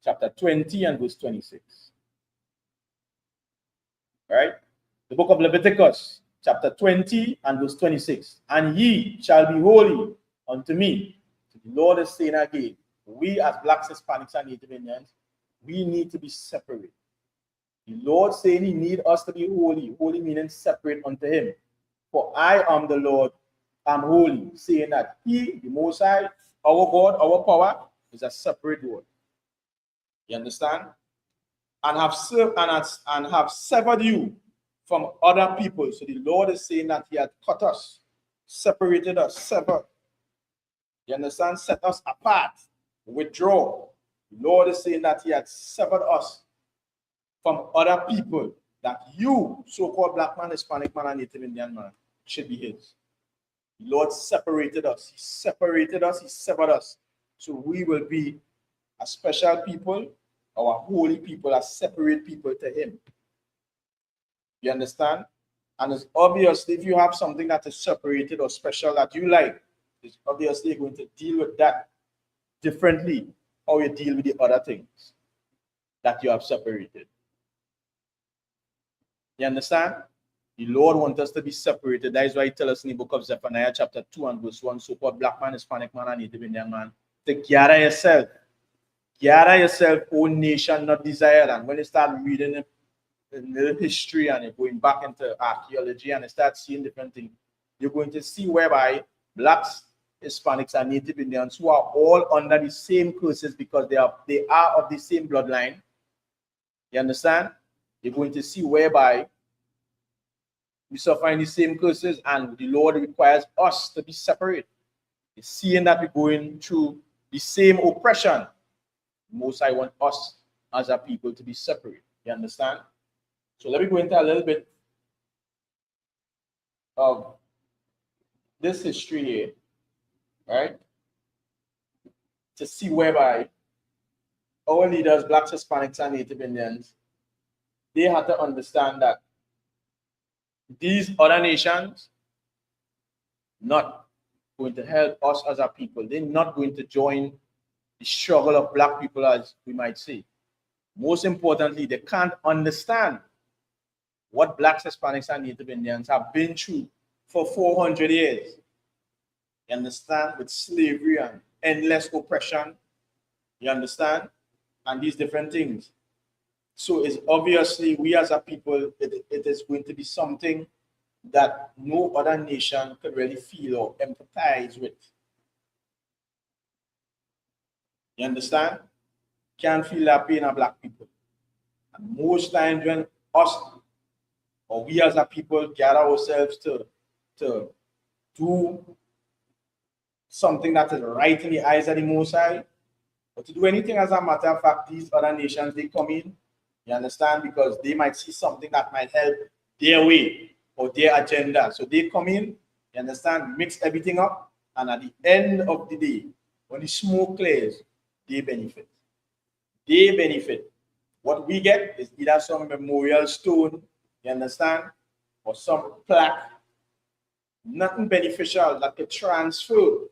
chapter 20 and verse 26. Right? The book of Leviticus, chapter 20 and verse 26. And ye shall be holy unto me. So the Lord is saying again, we as blacks, Hispanics, and Native Indians, we need to be separate. The Lord saying he need us to be holy. Holy meaning separate unto him. For I am the Lord, I'm holy. Saying that he, the Most High, our God, our power, is a separate word. You understand? And have served and have severed you from other people. So the Lord is saying that he had cut us, separated us, severed. You understand? Set us apart, withdraw. The Lord is saying that he had severed us from other people, that you, so-called black man, Hispanic man, and Native Indian man, should be his. The Lord separated us. He separated us. He severed us. So we will be a special people, our holy people, a separate people to him. You understand? And it's obviously, if you have something that is separated or special that you like, it's obviously going to deal with that differently how you deal with the other things that you have separated. You understand? The Lord wants us to be separated. That is why he tells us in the book of Zephaniah, chapter 2 and verse 1, so-called black man, Hispanic man, and Native Indian man, to gather yourself. Gather yourself, own nation, not desire. And when you start reading the history and you're going back into archaeology and you start seeing different things, you're going to see whereby blacks, Hispanics, and Native Indians who are all under the same curses because they are of the same bloodline. You understand? You're going to see whereby we suffer the same curses and the Lord requires us to be separate. You're seeing that we're going through the same oppression. Most I want us as a people to be separate. You understand? So let me go into a little bit of this history here, right? To see whereby our leaders, blacks, Hispanics, and Native Indians, they had to understand that these other nations not going to help us as a people. They're not going to join the struggle of black people, as we might say. Most importantly, they can't understand what blacks, Hispanics, and Native Indians have been through for 400 years. You understand? With slavery and endless oppression. You understand? And these different things. So it's obviously, we as a people, it is going to be something that no other nation could really feel or empathize with. You understand? Can't feel that pain of black people. And most times when us, or we as a people, gather ourselves to do something that is right in the eyes of the Most High, or to do anything as a matter of fact, these other nations, they come in, you understand, because they might see something that might help their way or their agenda. So they come in, you understand, mix everything up, and at the end of the day, when the smoke clears, they benefit. They benefit. What we get is either some memorial stone, you understand, or some plaque. Nothing beneficial that could transfer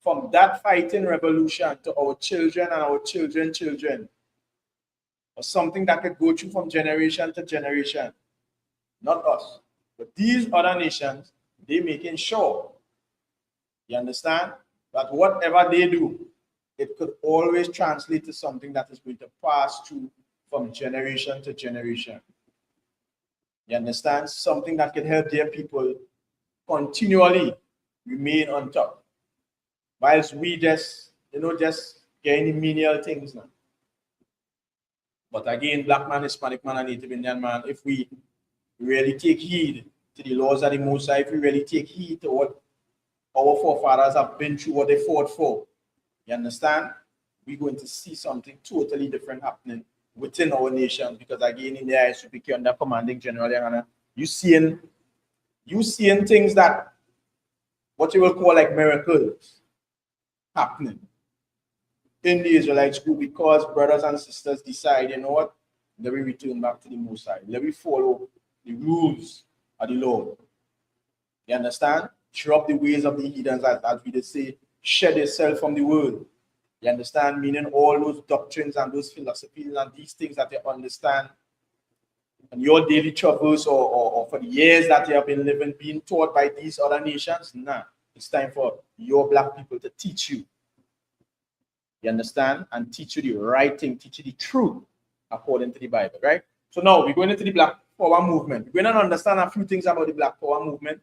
from that fighting revolution to our children and our children's children, or something that could go through from generation to generation. Not us, but these other nations, they're making sure, you understand, that whatever they do, it could always translate to something that is going to pass through from generation to generation. You understand? Something that can help their people continually remain on top. Whilst we just, just getting menial things now. But again, black man, Hispanic man, and Native Indian man, if we really take heed to the laws of the Most High, if we really take heed to what our forefathers have been through, what they fought for, you understand? We're going to see something totally different happening within our nation. Because again, in the ISUPK under commanding General Yohana, you seeing things that what you will call like miracles happening in the Israelite school, because brothers and sisters decide, you know what, let me return back to the Most High. Let me follow the rules of the Lord. You understand? Drop the ways of the heathens, as we did say, shed yourself from the world. You understand? Meaning all those doctrines and those philosophies and these things that you understand and your daily troubles or for the years that you have been living, being taught by these other nations. Nah, it's time for your black people to teach you. You understand? And teach you the right thing, teach you the truth according to the Bible, right? So now we're going into the Black Power movement. We're going to understand a few things about the Black Power movement.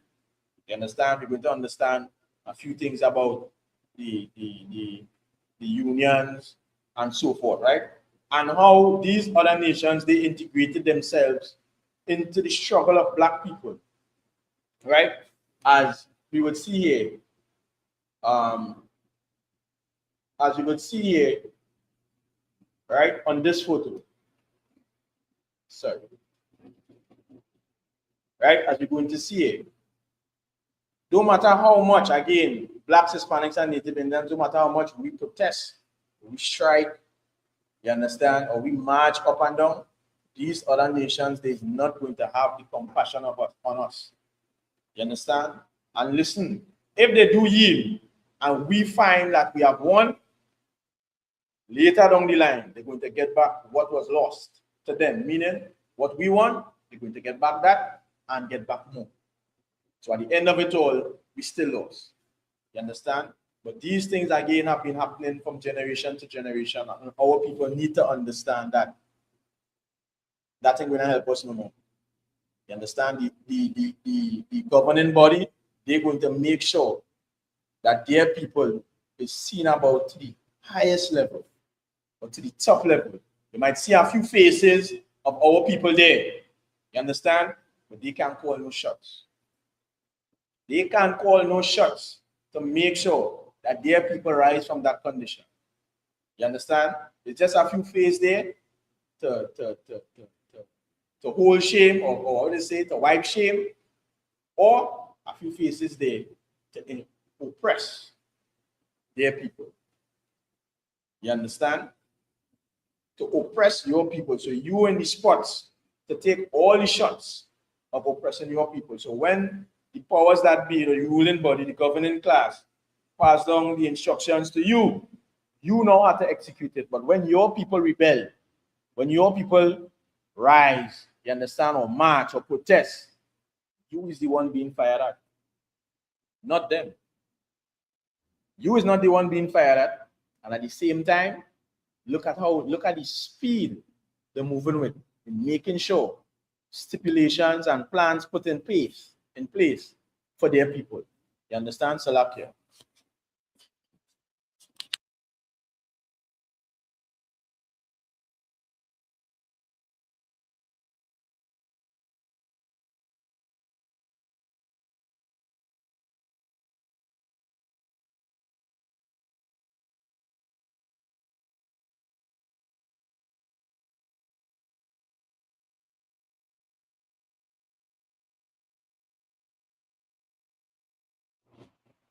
You understand? We're going to understand a few things about the unions and so forth, right? And how these other nations, they integrated themselves into the struggle of black people, right? As we would see here, right, on this photo. Sorry. Right, as we're going to see it. No matter how much, again, blacks, Hispanics, and Native Indians, no matter how much we protest, we strike, you understand, or we march up and down, these other nations, they're not going to have the compassion of us, on us. You understand? And listen, if they do yield, and we find that we have won, later down the line, they're going to get back what was lost to them, meaning what we want, they're going to get back that and get back more. So at the end of it all, we still lost. You understand? But these things again have been happening from generation to generation, and our people need to understand that that ain't going to help us no more. You understand? The governing body, they're going to make sure that their people is seen about to the highest level or to the top level. You might see a few faces of our people there. You understand? But they can't call no shots. They can't call no shots to make sure that their people rise from that condition. You understand? It's just a few faces there to hold shame or how they say, to wipe shame, or a few faces there to oppress their people. You understand? To oppress your people. So you in the spots to take all the shots of oppressing your people. So when the powers that be, the ruling body, the governing class, pass down the instructions to you, you know how to execute it. But when your people rebel, when your people rise, you understand, or march or protest, you is the one being fired at, not them. You is not the one being fired at. And at the same time, look at the speed they're moving with, in making sure stipulations and plans put in place for their people. You understand? Salakia.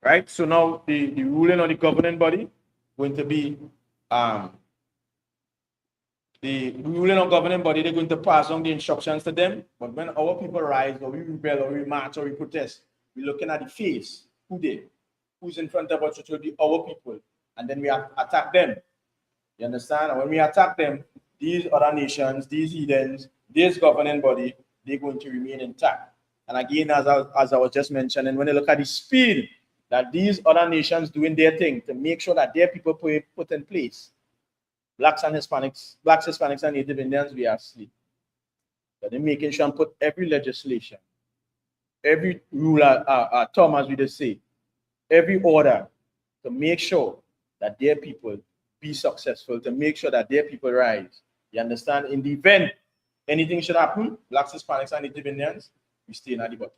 Right? So now the ruling or the governing body going to be the ruling or governing body, they're going to pass on the instructions to them. But when our people rise or we rebel or we march or we protest, we're looking at the face, who's in front of us, which will be our people, and then we attack them. You understand? And when we attack them, these other nations, these heathens, this governing body, they're going to remain intact. And again, as I was just mentioning, when you look at the speed that these other nations doing their thing to make sure that their people put in place, blacks, Hispanics, and Native Indians, we are asleep. that they're making sure and put every legislation, every rule, term, as we just say, every order to make sure that their people be successful, to make sure that their people rise. You understand? In the event anything should happen, Blacks, Hispanics, and Native Indians, we stay at the bottom.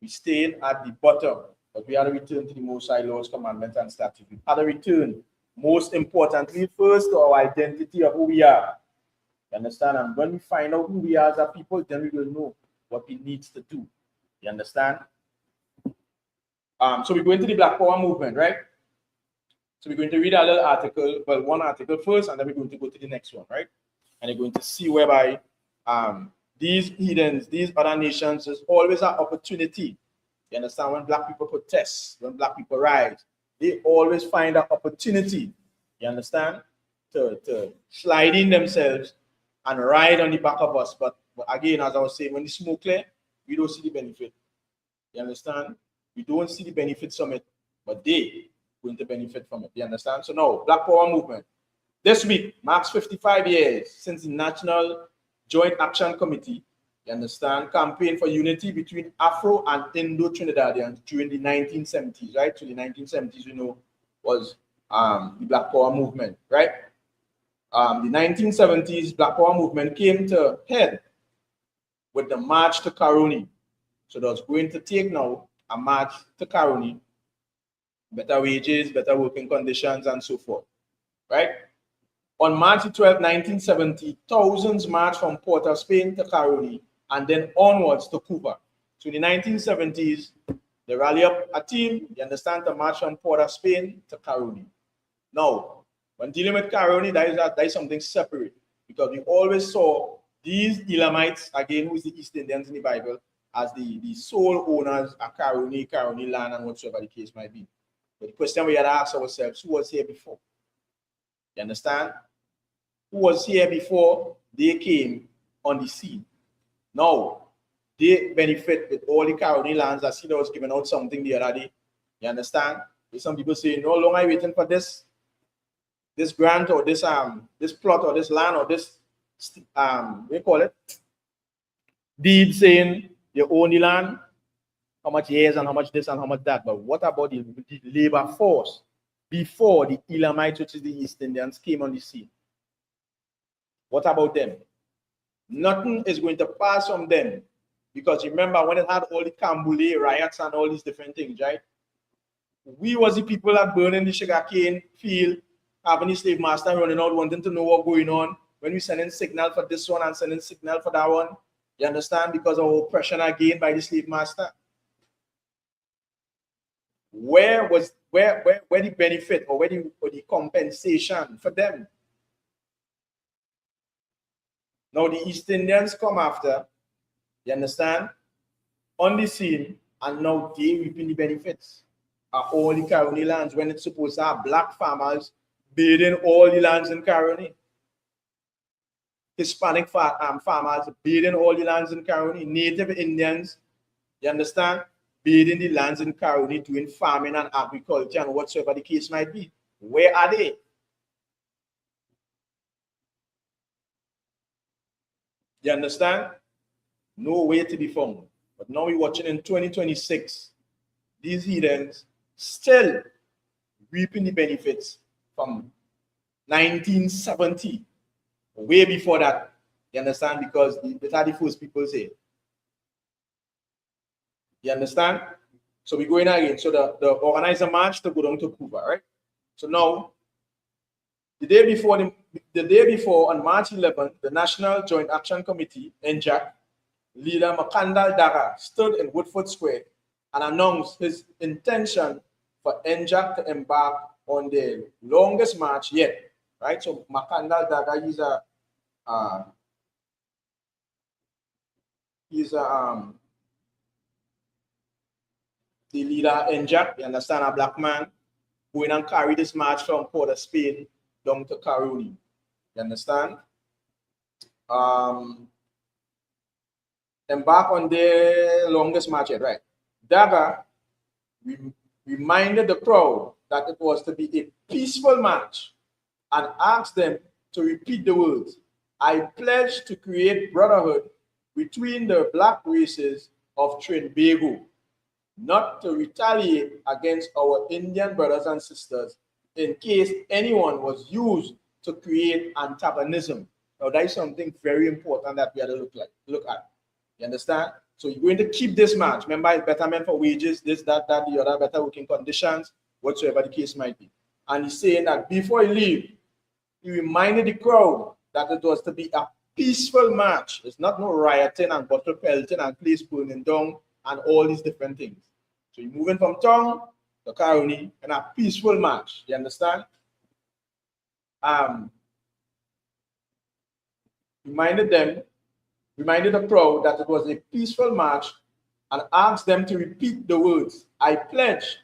We stayed at the bottom, but we had to return to the Most High laws, commandments, and statutes. We had to return, most importantly, first to our identity of who we are. You understand? And when we find out who we are as a people, then we will know what we need to do. You understand? So we go into the Black Power movement, right? So we're going to read a little article, well, one article first, and then we're going to go to the next one, right? And you're going to see whereby these heathens, these other nations, there's always an opportunity. You understand? When Black people protest, when Black people rise, they always find an opportunity, you understand, to slide in themselves and ride on the back of us. But again, as I was saying, when the smoke clear, we don't see the benefit. You understand? We don't see the benefits from it, but they going to benefit from it. You understand? So now, Black Power movement. This week marks 55 years since the National Joint Action Committee, you understand, campaign for unity between Afro and Indo-Trinidadians during the 1970s, right? So the 1970s, you know, was the Black Power movement, right? The 1970s Black Power movement came to head with the March to Caroni. So that's going to take now a march to Caroni, better wages, better working conditions, and so forth, right? On March 12, 1970, thousands marched from Port of Spain to Caroni and then onwards to Cuba. So in the 1970s, they rally up a team, you understand, to march from Port of Spain to Caroni. Now, when dealing with Caroni, that is something separate, because we always saw these Elamites, again, who is the East Indians in the Bible, as the sole owners of Caroni land, and whatsoever the case might be. But the question we had to ask ourselves, who was here before? You understand? Who was here before they came on the scene? Now, they benefit with all the Caroni lands. I see that was giving out something the other day. You understand? There's some people say, no longer waiting for this grant or this plot or this land or this what do you call it? Deed saying you own the land, how much years and how much this and how much that. But what about the labor force before the Elamites, which is the East Indians, came on the scene? What about them? Nothing is going to pass from them, because remember when it had all the Cambule riots and all these different things, right? We was the people that burning the sugarcane field, having the slave master running out, wanting to know what's going on. When we sending signal for this one and sending signal for that one, you understand? Because of oppression again by the slave master. Where the benefit or where the compensation for them? Now the East Indians come after, you understand, on the scene, and now they reaping the benefits of all the Caroni lands, when it's supposed to have Black farmers building all the lands in Caroni. Hispanic farmers building all the lands in Caroni. Native Indians, you understand, building the lands in Caroni, doing farming and agriculture and whatsoever the case might be. Where are they? You understand? No way to be found. But now we're watching in 2026, these heathens still reaping the benefits from 1970. Way before that, you understand? Because the 31st people say. You understand? So we're going again. So the organizer march to go down to Cuba, right? So now, the day before, on March 11th, the National Joint Action Committee, NJAC, leader Makandal Daga stood in Woodford Square and announced his intention for NJAC to embark on the longest march yet, right? So Makandal Daga, he's the leader NJAC, you understand, a Black man, going and carry this march from Port of Spain down to Caroni. You understand? Embark on the longest march yet, right? Daga reminded the crowd that it was to be a peaceful march and asked them to repeat the words, I pledge to create brotherhood between the black races of Trinbago, not to retaliate against our Indian brothers and sisters in case anyone was used to create antagonism. Now, that is something very important that we have to look at. You understand? So you're going to keep this match. Remember, it's betterment for wages, this, that, the other, better working conditions, whatsoever the case might be. And he's saying that before he leave, he reminded the crowd that it was to be a peaceful match. It's not no rioting and bottle pelting and place burning down and all these different things. So you're moving from town to Caroni in a peaceful match. You understand? Reminded the crowd that it was a peaceful march and asked them to repeat the words, I pledge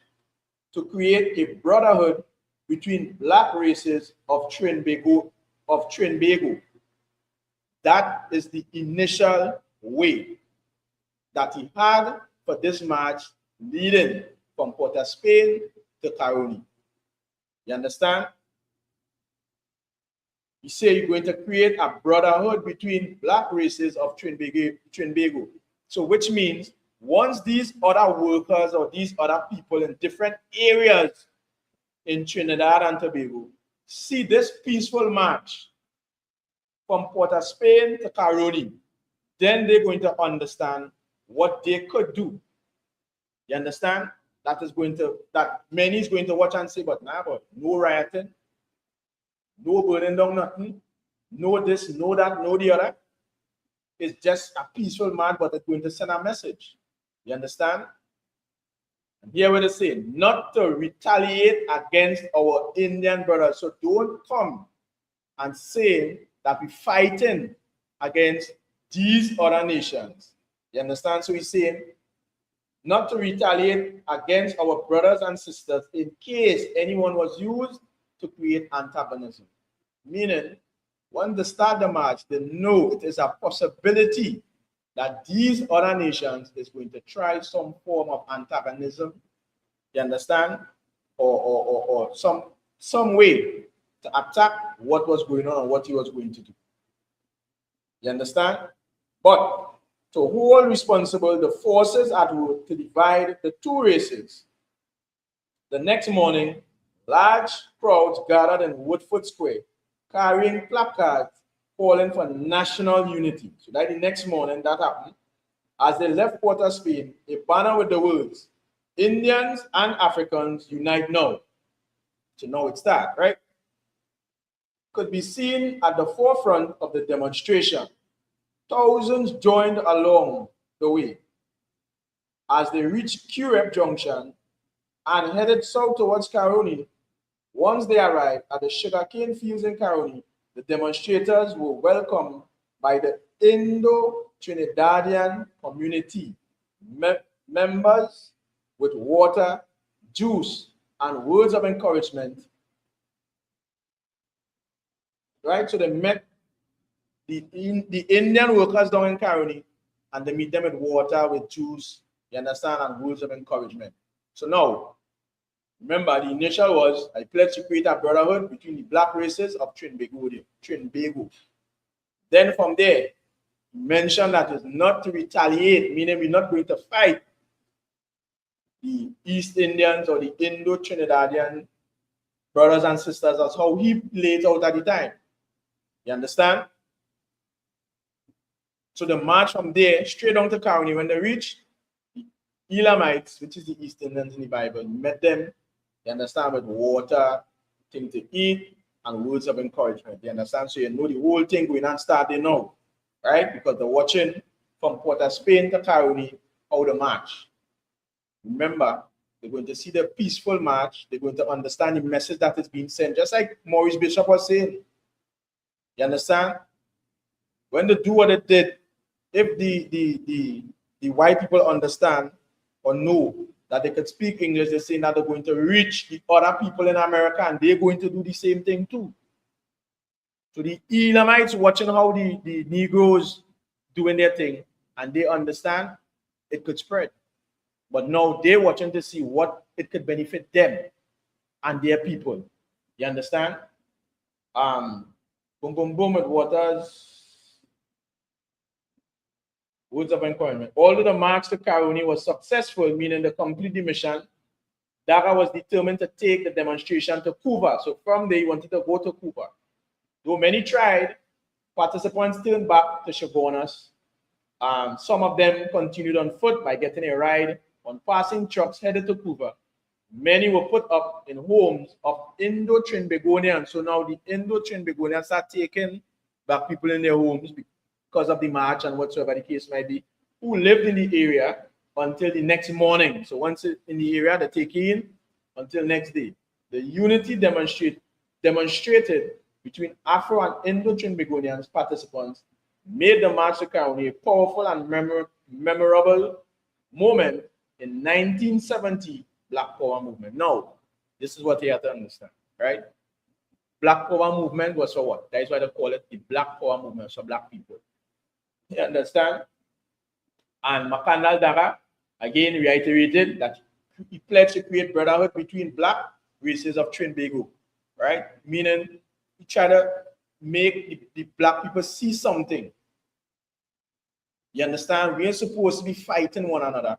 to create a brotherhood between black races of Trinbago. That is the initial way that he had for this march leading from Port of Spain to Caroni. You understand? He said you're going to create a brotherhood between black races of Trinbago. So which means once these other workers or these other people in different areas in Trinidad and Tobago see this peaceful march from Port of Spain to Caroni, then they're going to understand what they could do. You understand? That many is going to watch and say, but no rioting, no burning down nothing, no this, no that, no the other. It's just a peaceful march, but it's going to send a message. You understand? And here what it's saying, not to retaliate against our Indian brothers. So don't come and say that we're fighting against these other nations. You understand? So he's saying not to retaliate against our brothers and sisters in case anyone was used to create antagonism. Meaning, when they start the march, they know it is a possibility that these other nations is going to try some form of antagonism, you understand? Or some way to attack what was going on and what he was going to do. You understand? But to hold responsible the forces at work to divide the two races. The next morning, large crowds gathered in Woodford Square, carrying placards calling for national unity. So that the next morning that happened. As they left Port of Spain, a banner with the words, Indians and Africans unite now. So now it starts, right? Could be seen at the forefront of the demonstration. Thousands joined along the way. As they reached Curep Junction and headed south towards Caroni, once they arrived at the sugarcane fields in Caroni, the demonstrators were welcomed by the Indo-Trinidadian community, members with water, juice, and words of encouragement. Right? So they met the Indian workers down in Caroni, and they meet them with water, with juice, you understand, and words of encouragement. So now, remember, the initial was, I pledge to create a brotherhood between the black races of Trinbago. Then from there, he mentioned that it's not to retaliate, meaning we're not going to fight the East Indians or the Indo-Trinidadian brothers and sisters. That's how he laid out at the time. You understand? So the march from there straight down to Caroni, when they reached the Elamites, which is the East Indians in the Bible, met them, you understand, with water, things to eat, and words of encouragement. You understand? So you know the whole thing going on starting now, right? Because they're watching from Port of Spain to Caroni how the march. Remember, they're going to see the peaceful march. They're going to understand the message that is being sent, just like Maurice Bishop was saying. You understand? When they do what they did, if the white people understand or know that they could speak English, they're saying that they're going to reach the other people in America and they're going to do the same thing too. So the Elamites watching how the Negroes doing their thing and they understand it could spread. But now they're watching to see what it could benefit them and their people. You understand? Going Boom, boom, boom with Waters. Words of encouragement. Although the march to Caroni was successful, meaning the complete mission, Daga was determined to take the demonstration to Cuba. So from there, he wanted to go to Cuba. Though many tried, participants turned back to Chaguanas. Some of them continued on foot by getting a ride on passing trucks headed to Cuba. Many were put up in homes of Indo-Trinbagonians. So now the Indo-Trinbagonians are taking back people in their homes because of the march and whatsoever the case might be, who lived in the area until the next morning. So once in the area, they take in until next day. The unity demonstrated between Afro and Indo-Trinbagonians participants made the March to Caroni a powerful and memorable moment in 1970 Black Power movement. Now, this is what you have to understand, right? Black Power movement was for what? That is why they call it the Black Power movement for Black people. You understand? And Makandal Daga again reiterated that he pledged to create brotherhood between Black races of Trinbago, right? Meaning he tried to make the Black people see something. You understand? We ain't supposed to be fighting one another.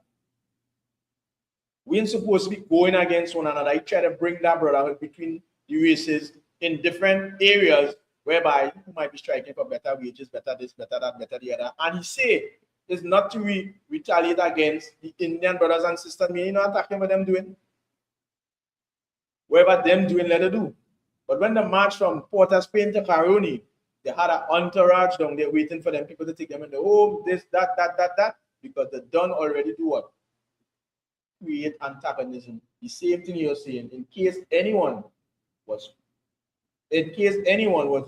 We ain't supposed to be going against one another. He tried to bring that brotherhood between the races in different areas whereby you might be striking for better wages, better this, better that, better the other. And he said it's not to retaliate against the Indian brothers and sisters. Me, you know, attacking what them doing. Whatever them doing, let it do. But when the march from Port of Spain to Caroni, they had an entourage down there waiting for them people to take them in the home, this, that, because they done already do what? Create antagonism. The same thing you're saying, in case anyone was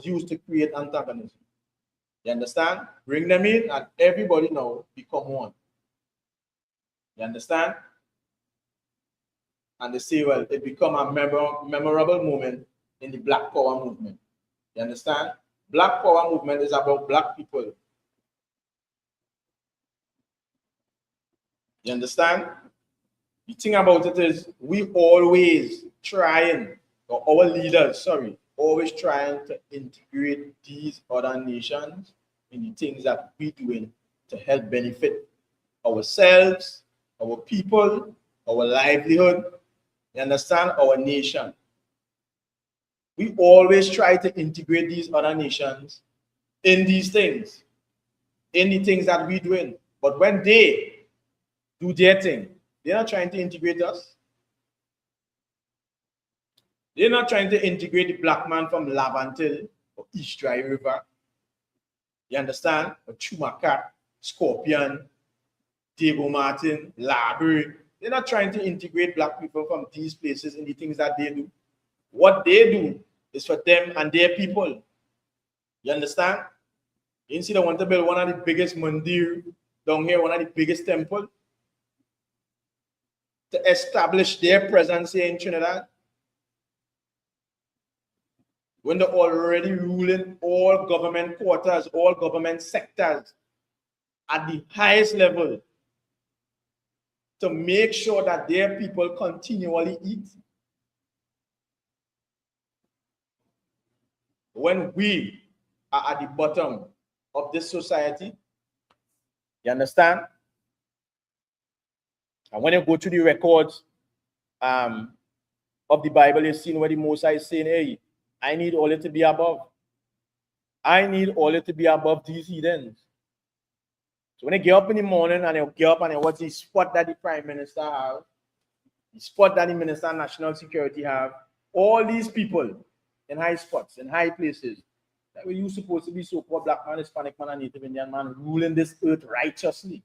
used to create antagonism. You understand? Bring them in and everybody now become one. You understand? And they say, well, it become a memorable moment in the Black Power movement. You understand? Black Power movement is about Black people. You understand? The thing about it is we always trying, or our leaders, always trying to integrate these other nations in the things that we're doing to help benefit ourselves, our people, our livelihood, you understand, our nation. We always try to integrate these other nations in these things, in the things that we're doing. But when they do their thing, they're not trying to integrate us. They're not trying to integrate the black man from Lavantil or East Dry River. You understand? Or Chumakat, Scorpion, Debo Martin, Library. They're not trying to integrate black people from these places in the things that they do. What they do is for them and their people. You understand? You see, they want to build one of the biggest mandir down here, one of the biggest temples, to establish their presence here in Trinidad. When they're already ruling all government quarters, all government sectors at the highest level to make sure that their people continually eat. When we are at the bottom of this society, you understand? And when you go to the records of the Bible, you've seen where the Moses is saying, hey, I need all it to be above. I need all it to be above these heathens. So when you get up in the morning and you get up and you watch the spot that the Prime Minister have, the spot that the Minister of National Security have, all these people in high spots, in high places, that were you supposed to be so-called black man, Hispanic man, and Native Indian man, ruling this earth righteously,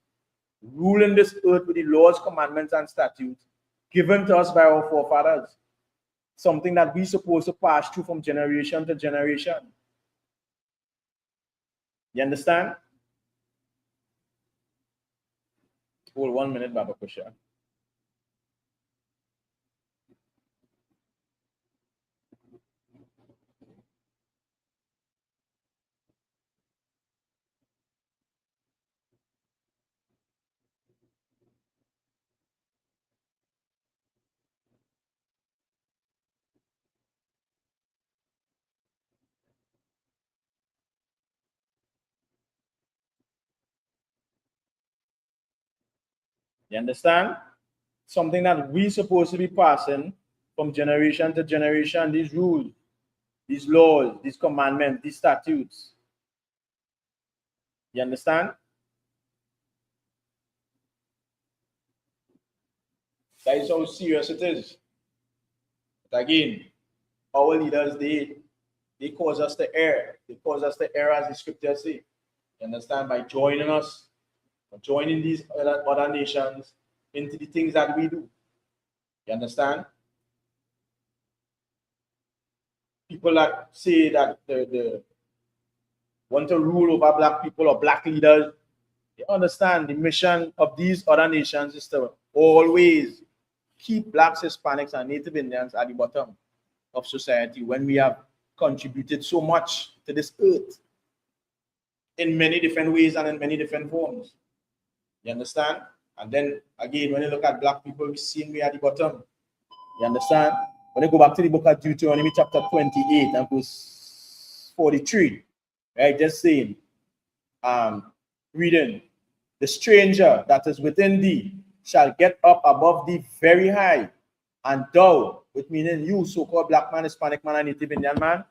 ruling this earth with the laws, commandments, and statutes given to us by our forefathers. Something that we're supposed to pass through from generation to generation. You understand? Hold 1 minute, Baba Kusha. You understand? Something that we supposed to be passing from generation to generation, these rules, these laws, these commandments, these statutes. You understand? That is how serious it is. But again, our leaders, they cause us to err. They cause us to err, as the scriptures say. You understand? By joining us, by joining these other nations into the things that we do. You understand? People that say that the want to rule over black people or black leaders, they understand the mission of these other nations is to always keep blacks, Hispanics, and Native Indians at the bottom of society when we have contributed so much to this earth in many different ways and in many different forms. You understand? And then again, when you look at black people, we see we at the bottom. You understand? When you go back to the book of Deuteronomy chapter 28 and verse 43, right? Just saying, reading, the stranger that is within thee shall get up above thee very high, and thou, which meaning you, so-called black man, Hispanic man, and Native Indian man,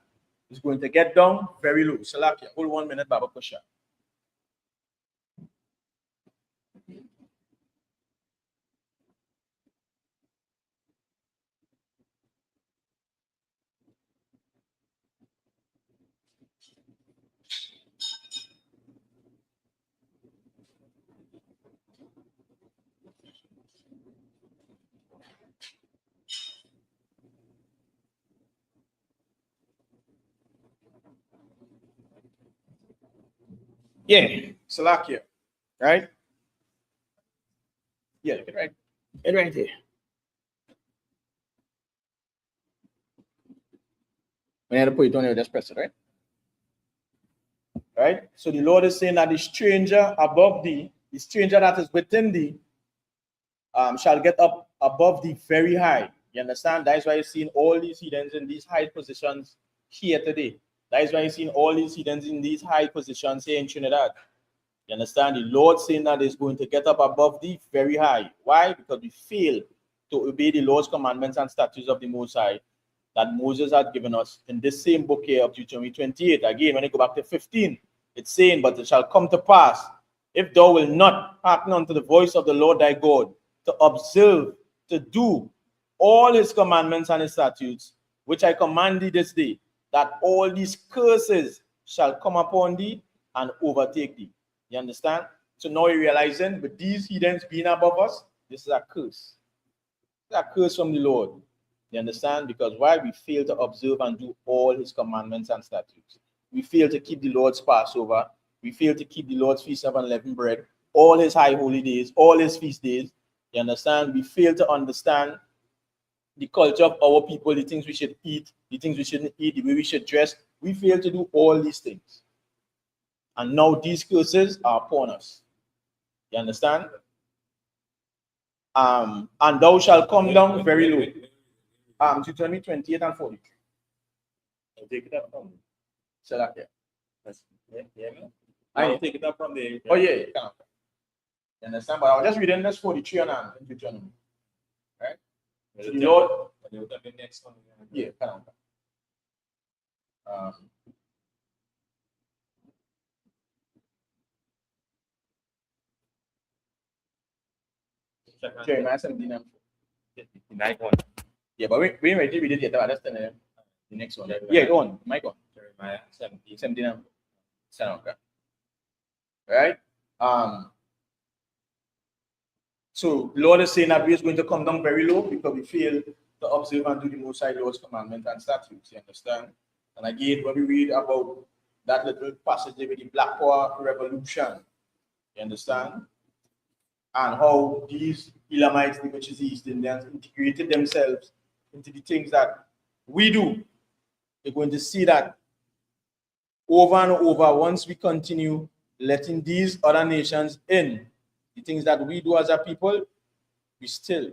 is going to get down very low. Salakia, hold 1 minute, Baba Kusha. Yeah, Salakia, right? Yeah, look at right. It right there. When you have to put it on, you just press it, right? Right? So the Lord is saying that the stranger above thee, the stranger that is within thee, shall get up above thee very high. You understand? That is why you're seeing all these heathens in these high positions here today. That is why you're seeing all these heathens in these high positions here in Trinidad. You understand? The Lord saying that is going to get up above thee very high. Why? Because we fail to obey the Lord's commandments and statutes of the Most High that Moses had given us in this same book here of Deuteronomy 28. Again, when you go back to 15, it's saying, but it shall come to pass, if thou wilt not hearken unto the voice of the Lord thy God, to observe, to do all his commandments and his statutes, which I command thee this day, that all these curses shall come upon thee and overtake thee. You understand? So now you're realizing with these heathens being above us, this is a curse. It's a curse from the Lord. You understand? Because why? We fail to observe and do all his commandments and statutes. We fail to keep the Lord's Passover. We fail to keep the Lord's Feast of Unleavened Bread, all his high holy days, all his feast days. You understand? We fail to understand the culture of our people, the things we should eat, the things we shouldn't eat, the way we should dress. We fail to do all these things. And now these curses are upon us. You understand? And thou shalt come down very low. Deuteronomy 28 and 43. I'll take it up from Salakia. I'll take it up from there. Oh, yeah. You understand? But I was just reading this 43 and Deuteronomy. Right? So the Lord. The next one. Yeah, Jeremiah 17 and 4. The night one. Yeah, but we already read it yet. That's the next one. Yeah, go on. Mike on. Jeremiah 17. 17 and 4. Okay. Right? So the Lord is saying that we are going to come down very low because we fail to observe and do the Most High Lord's commandments and statutes. You understand? And again, when we read about that little passage with the Black Power Revolution, you understand? And how these Elamites, which is the East Indians, integrated themselves into the things that we do. You're going to see that over and over, once we continue letting these other nations in, the things that we do as a people, we still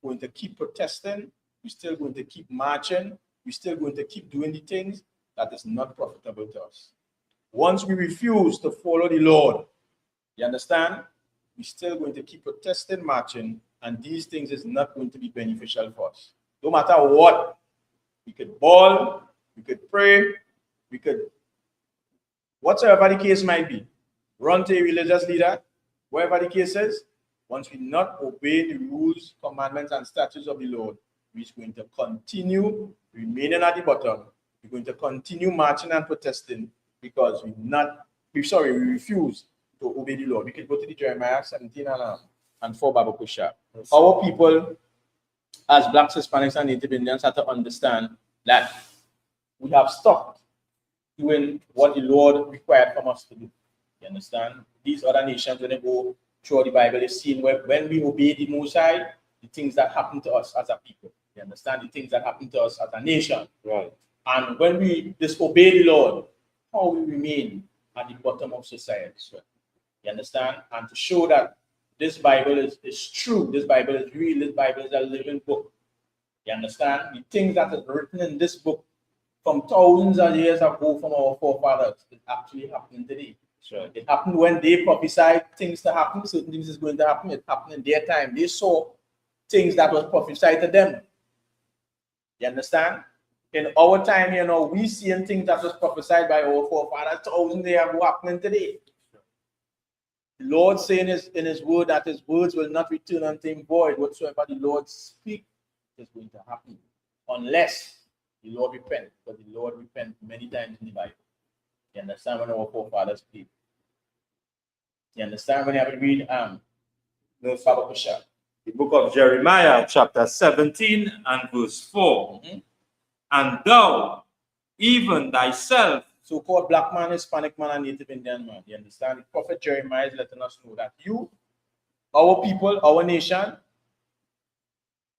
going to keep protesting, we're still going to keep marching, we're still going to keep doing the things that is not profitable to us. Once we refuse to follow the Lord, you understand? we're still going to keep protesting, marching, and these things is not going to be beneficial for us. No matter what, we could bawl, we could pray, we could, whatever the case might be, run to a religious leader, whatever the case is, once we not obey the rules, commandments, and statutes of the Lord, we're going to continue remaining at the bottom. We're going to continue marching and protesting because we refuse to obey the Lord. We can go to the Jeremiah 17 and 4 Bible Kusha. Our people, as Blacks, Hispanics, and Native Indians, have to understand that we have stopped doing what the Lord required from us to do. You understand? These other nations, when they go through the Bible, they've seen when we obey the Most High, the things that happen to us as a people. You understand? The things that happen to us as a nation. Right. And when we disobey the Lord, how we remain at the bottom of society. So, you understand? And to show that this Bible is true, this Bible is real, this Bible is a living book. You understand? The things that is written in this book from thousands of years ago from our forefathers is actually happening today. Sure. It happened when they prophesied things to happen, certain things is going to happen. It happened in their time. They saw things that was prophesied to them. You understand? In our time, we seeing things that was prophesied by our forefathers thousands years ago happening today. The Lord saying in his word that his words will not return unto him void. Whatsoever the Lord speak is going to happen. Unless the Lord repent. Because the Lord repent many times in the Bible. You understand when our forefathers speak? You understand when you have to read the book of Jeremiah, chapter 17 and verse 4. And thou, even thyself, so-called black man, Hispanic man, and Native Indian man. You understand? The prophet Jeremiah is letting us know that you, our people, our nation,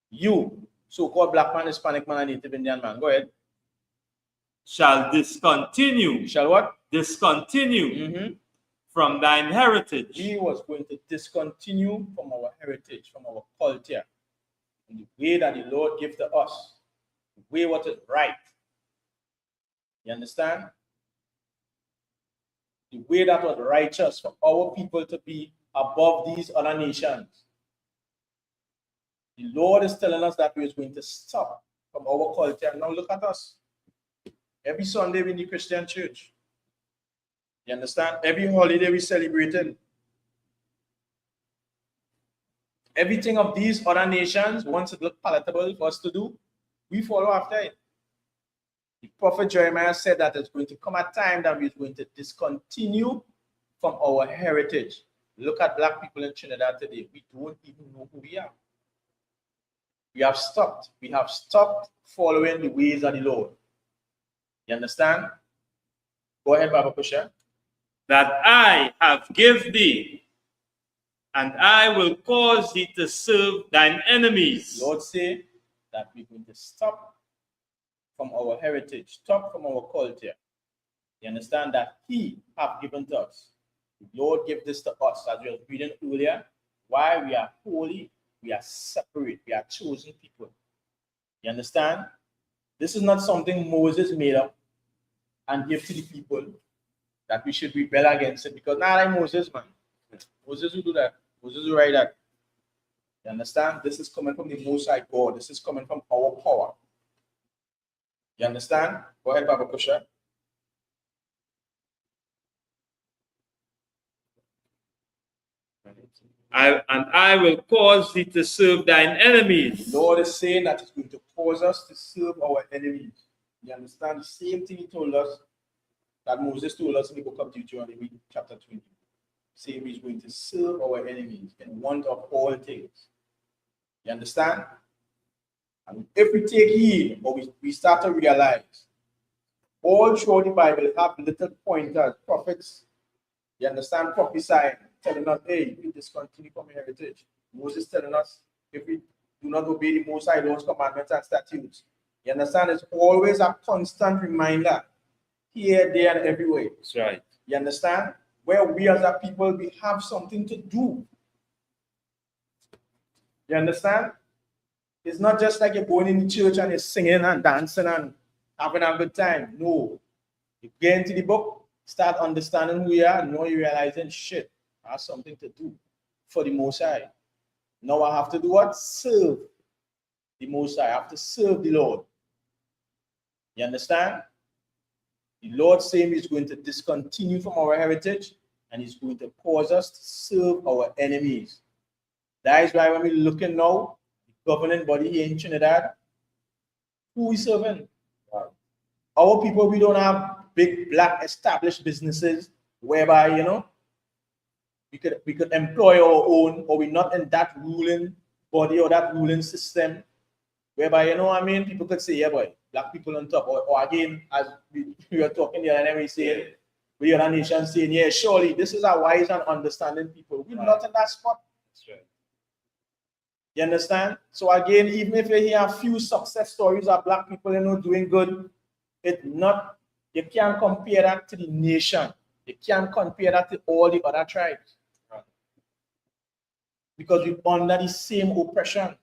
you, so-called black man, Hispanic man, and Native Indian man. Go ahead. Shall discontinue. Shall what? Discontinue from thine heritage. He was going to discontinue from our heritage, from our culture, in the way that the Lord gave to us, the way what is right. You understand? The way that was righteous for our people to be above these other nations. The Lord is telling us that we are going to stop from our culture. Now look at us. Every Sunday we in the Christian church. You understand? Every holiday we celebrating. Everything of these other nations, once it looks palatable for us to do, we follow after it. The prophet Jeremiah said that it's going to come a time that we're going to discontinue from our heritage. Look at black people in Trinidad today. We don't even know who we are. We have stopped. We have stopped following the ways of the Lord. You understand? Go ahead, Baba Kusha. That I have given thee, and I will cause thee to serve thine enemies. Lord say that we're going to stop from our heritage, stop from our culture. You understand that he have given to us. The Lord gave this to us, as we were reading earlier. Why we are holy, we are separate, we are chosen people. You understand? This is not something Moses made up and gave to the people that we should rebel against it, because not like Moses, man. Moses will do that. Moses will write that. You understand? This is coming from the Most High God. This is coming from our power. You understand? Go ahead, Baba Kusha. I will cause thee to serve thine enemies. The Lord is saying that He's going to cause us to serve our enemies. You understand? The same thing He told us, that Moses told us in the book of Deuteronomy, chapter 20. Saying He's going to serve our enemies in want of all things. You understand? And if we take heed, or we start to realize, all through the Bible have little pointers, prophets, you understand, prophesying, telling us, hey, we discontinue from heritage. Moses telling us, if we do not obey the Most High Lord's commandments and statutes. You understand? It's always a constant reminder, here, there, and everywhere. That's right. You understand? Where we as a people, we have something to do. You understand? It's not just like you're going in the church and you're singing and dancing and having a good time. No. You get into the book, start understanding who you are, and now you're realizing, shit, I have something to do. for the Most High. Now I have to do what? Serve the Most High. I have to serve the Lord. You understand? The Lord saying He's going to discontinue from our heritage and He's going to cause us to serve our enemies. That is why when we're looking now, the governing body here in Trinidad, who we serving? Our people, we don't have big black established businesses whereby, you know, we could employ our own, or we're not in that ruling body or that ruling system whereby, you know what I mean, people could say, yeah, boy, black people on top, or again, as we were talking the other day, we say, we the other nation saying, yeah, surely this is a wise and understanding people. We're not in that spot. That's right. You understand? So again, even if you hear a few success stories of black people, you know, doing good, it's not, you can't compare that to the nation. You can't compare that to all the other tribes. Because we're under the same oppression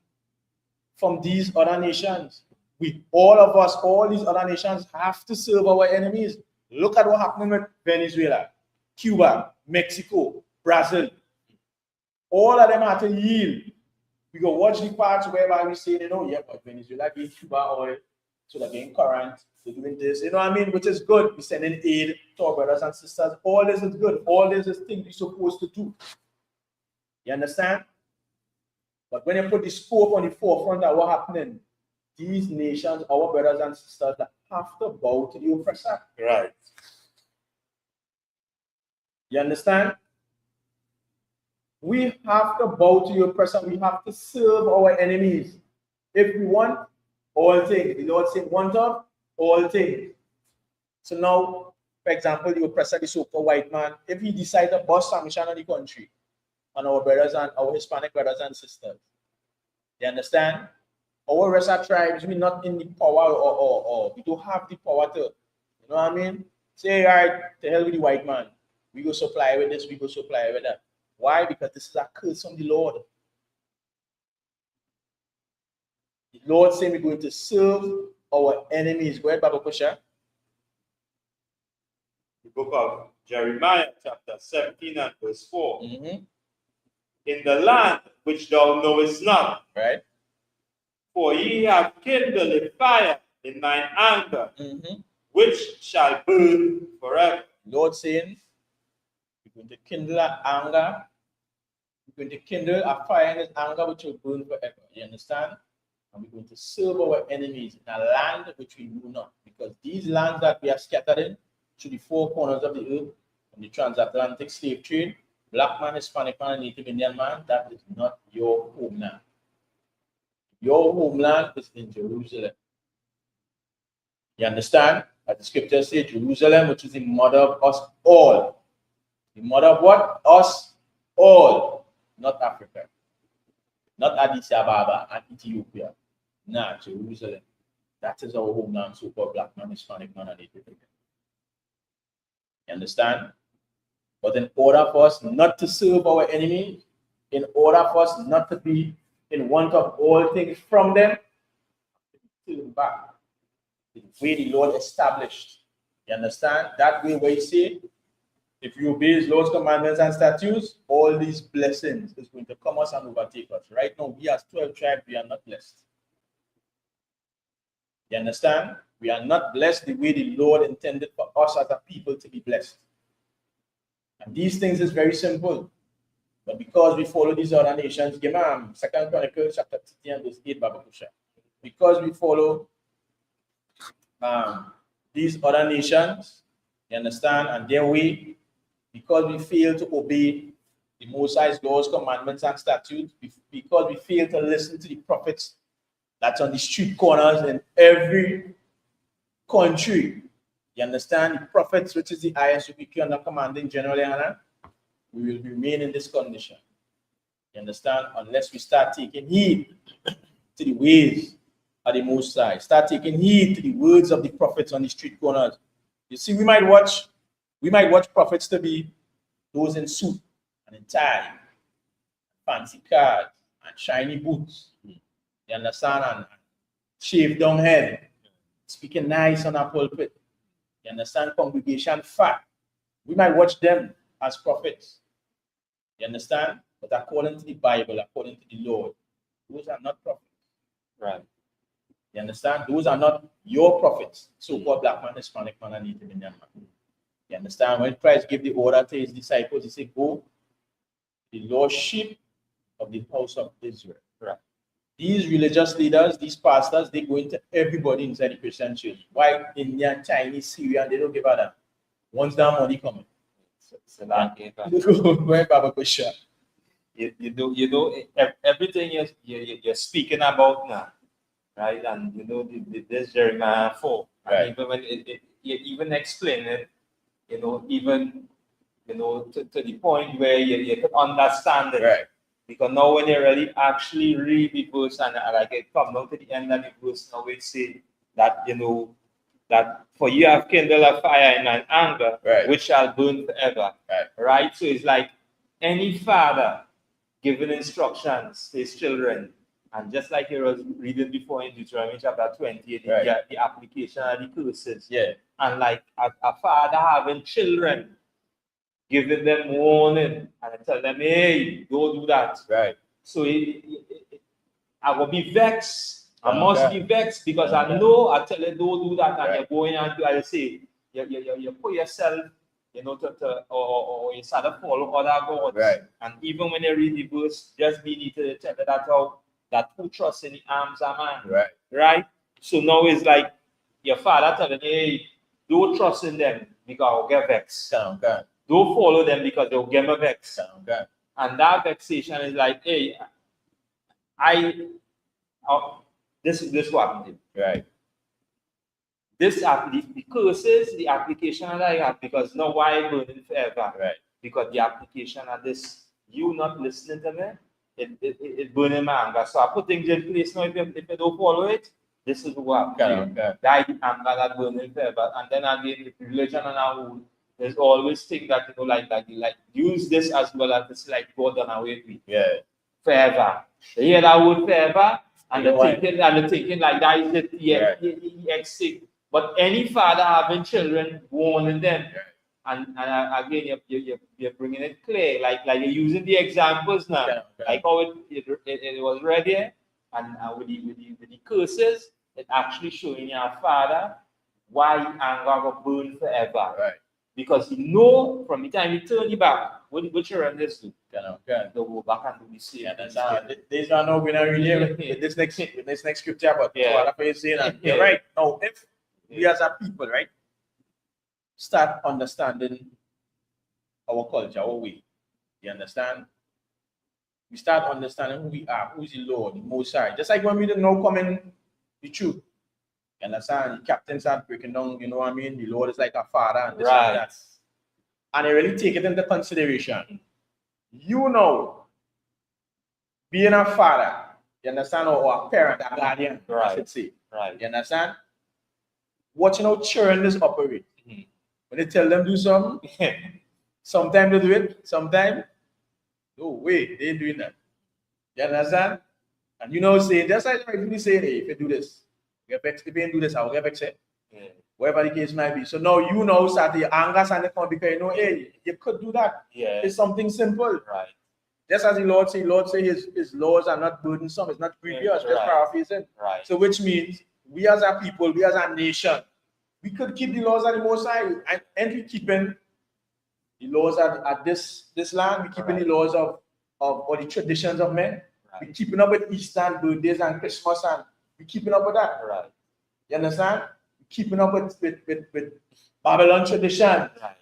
from these other nations. We, all of us, all these other nations have to serve our enemies. Look at what happened with Venezuela, Cuba, Mexico, Brazil. All of them have to yield. We go watch the parts whereby we say, you know, yeah, but Venezuela gave Cuba oil, so they're getting current, they're doing this, you know what I mean? Which is good. We're sending aid to our brothers and sisters. All this is good. All this is things we're supposed to do. You understand? But when you put the scope on the forefront of what's happening, these nations, our brothers and sisters, that have to bow to the oppressor. Right. You understand? We have to bow to the oppressor. We have to serve our enemies. If we want all things, the Lord said, want of all things. So now, for example, the oppressor, the so-called white man, if he decides to bust some mission on the country, on our brothers and our Hispanic brothers and sisters, you understand? Our rest of tribes, we're not in the power, or we don't have the power to, you know what I mean? Say, all right, to hell with the white man. We go supply with this, we go supply with that. Why? Because this is a curse from the Lord. The Lord saying we're going to serve our enemies. Go ahead, Baba Kusha. The book of Jeremiah, chapter 17 and verse 4. Mm-hmm. In the land which thou knowest not, right? For ye have kindled a fire in mine anger, which shall burn forever. Lord saying, we're going to kindle an anger. We're going to kindle a fire in his anger, which will burn forever. You understand? And we're going to serve our enemies in a land which we know not. Because these lands that we are scattered in, to the four corners of the earth, from the transatlantic slave trade, black man, Hispanic man, and Native Indian man, that is not your homeland. Your homeland is in Jerusalem. You understand? As the scripture says, Jerusalem, which is the mother of us all. The mother of what? Us all. Not Africa. Not Addis Ababa and Ethiopia. Nah, Jerusalem. That is our homeland, so-called black man, Hispanic man, and Native Indian. You understand? But in order for us not to serve our enemies, in order for us not to be in want of all things from them, turn back the way the Lord established. You understand? That way where He said, if you obey His Lord's commandments and statutes, all these blessings is going to come us and overtake us. Right now, we as 12 tribes, we are not blessed. You understand? We are not blessed the way the Lord intended for us as a people to be blessed. And these things is very simple. But because we follow these other nations, 2 Chronicles chapter 15 verse 8, Baba Kusha. Because we follow these other nations, you understand, and their way, because we fail to obey the Most High's laws, commandments, and statutes, because we fail to listen to the prophets that's on the street corners in every country, you understand, the prophets, which is the ISUPK under commanding General Yahana, we will remain in this condition. You understand? Unless we start taking heed to the ways of the Most High, start taking heed to the words of the prophets on the street corners. You see, we might watch prophets to be those in suit and in tie, fancy cars and shiny boots. You understand? And shaved down head, speaking nice on a pulpit. You understand? Congregation fat. We might watch them as prophets. You understand? But according to the Bible, according to the Lord, those are not prophets. Right. You understand? Those are not your prophets. So-called black man, Hispanic man, and Native Indian man. You understand? When Christ gave the order to his disciples, he said, go the lordship of the house of Israel. Right. These religious leaders, these pastors, they go into everybody inside the Christian church. Why Indian, Chinese, Syrian, they don't give a damn. Once that money coming. So that Where Baba question. you know everything you're speaking about now, right? And you know this Jeremiah 4. Right. And even when you even explain it, you know, even you know to the point where you can understand it. Right. Because now when you really actually read the verse and like it come down to the end of the verse, now it say that you know that for you have kindled a fire in an anger, right, which shall burn forever. Right. Right? So it's like any father giving instructions to his children, and just like he was reading before in Deuteronomy chapter 28, right, the application of the curses. Yeah. And like a father having children, giving them warning and tell them, hey, don't do that. Right. So I will be vexed. I must be vexed because I know I tell you don't do that, and right, you're going and do. I say you put yourself, you know, or you start to follow other gods. Right. And even when you read the verse, just be need to tell you that how that who trusts in the arms of man. Right. Right. So now it's like your father telling you, hey, don't trust in them because I'll get vexed. Okay. Don't follow them because they'll get me vexed. Okay. And that vexation is like, hey, this is what happened. Right. This the curses, the application that I have, because now why burning forever? Right. Because the application of this, you not listening to me, it burning my anger. So I put things in place now. If you don't follow it, this is what happens. Okay. That anger that burning forever. And then again, the religion and our there's always things that you know, like use this as well as it's like God done away with. Yeah. Forever. You hear that word forever? And the thinking like that is it, yeah, exit. But any father having children, warning them, and again you're bringing it clear, like you're using the examples now, like how it was read here, and with the curses, it actually showing your father why anger will burn forever. Right. Because you know from the time you turn your back, what you're on this do, they'll go back and do the same. Yeah, these are not going to read with this next scripture, but you're right. Now, if we as a people, right, start understanding our culture, our way, you understand? We start understanding who we are, who is the Lord, the Most High. Just like when we didn't know coming the truth. You understand? The captains are breaking down, you know what I mean? The Lord is like a father and this and that. And they really take it into consideration. You know, being a father, you understand, or a parent, a guardian, I should say. Right. You understand? Watching how children is operate. Mm-hmm. When they tell them do something, sometimes they do it, sometimes, no way, they ain't doing that. You understand? And you know, say, that's like if you say, hey, if you do this, get vexed. If you didn't do this, I'll get vexed. Yeah. Whatever the case might be. So now you know that the anger and the because you know, hey, you could do that. Yeah. It's something simple. Right. Just as the Lord say his laws are not burdensome, it's not grievous, just paraphrasing. Right. So which means we as a people, we as a nation, we could keep the laws of the Most High, and we keeping the laws at this land, we keeping the laws of or the traditions of men. Right. We keeping up with Easter and birthdays and Christmas, and we keeping up with that. Right. You understand? Keeping up with Babylon tradition. Right.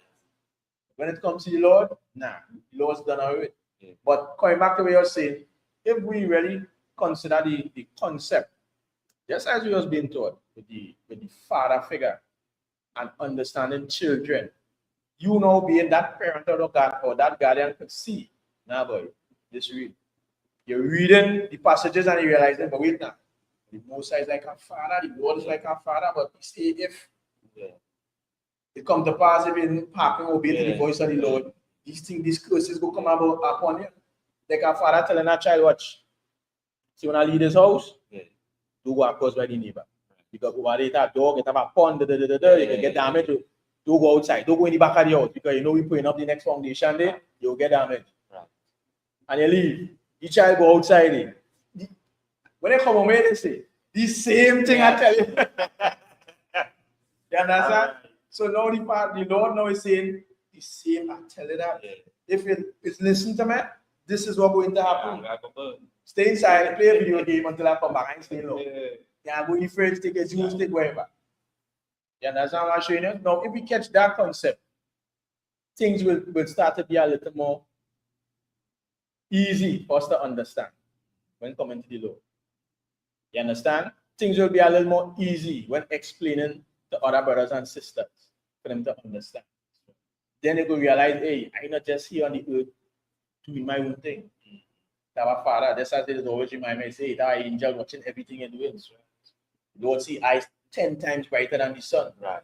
When it comes to the Lord, nah, the Lord's done away with. Yeah. But coming back to what you're saying, if we really consider the concept, just as we was being taught with the father figure and understanding children, you know, being that parent or that guardian could see, nah boy, just read. You're reading the passages and you realize that, but wait now. The Most High is like a father, the Lord is like a father, but we say if it come to pass, if you hearken obey to the voice of the Lord, these curses will come upon you. Like a father telling a child, watch, see when I leave this house, do go across by the neighbor. Because over there, that dog, it have a pond, you can get damaged. Don't go outside, don't go in the back of the house, because you know we're putting up the next foundation there, you'll get damaged. and you leave. You child go outside. When they come home, they say, the same thing I tell you. You understand? So now the Lord now is saying, the same I tell you that. If you listen to me, this is what's going to happen. Stay inside, play a video game until I come back and stay long. Yeah, go in friends, take a juice, take whatever. You understand what I'm showing you? Now, if we catch that concept, things will start to be a little more easy for us to understand when coming to the Lord. You understand? Things will be a little more easy when explaining to other brothers and sisters for them to understand. Then they will realize, hey, I'm not just here on the earth doing my own thing. Our Father, that's as it always remind me, say, that angel watching everything you're doing. The Lord see eyes 10 times brighter than the sun. Right.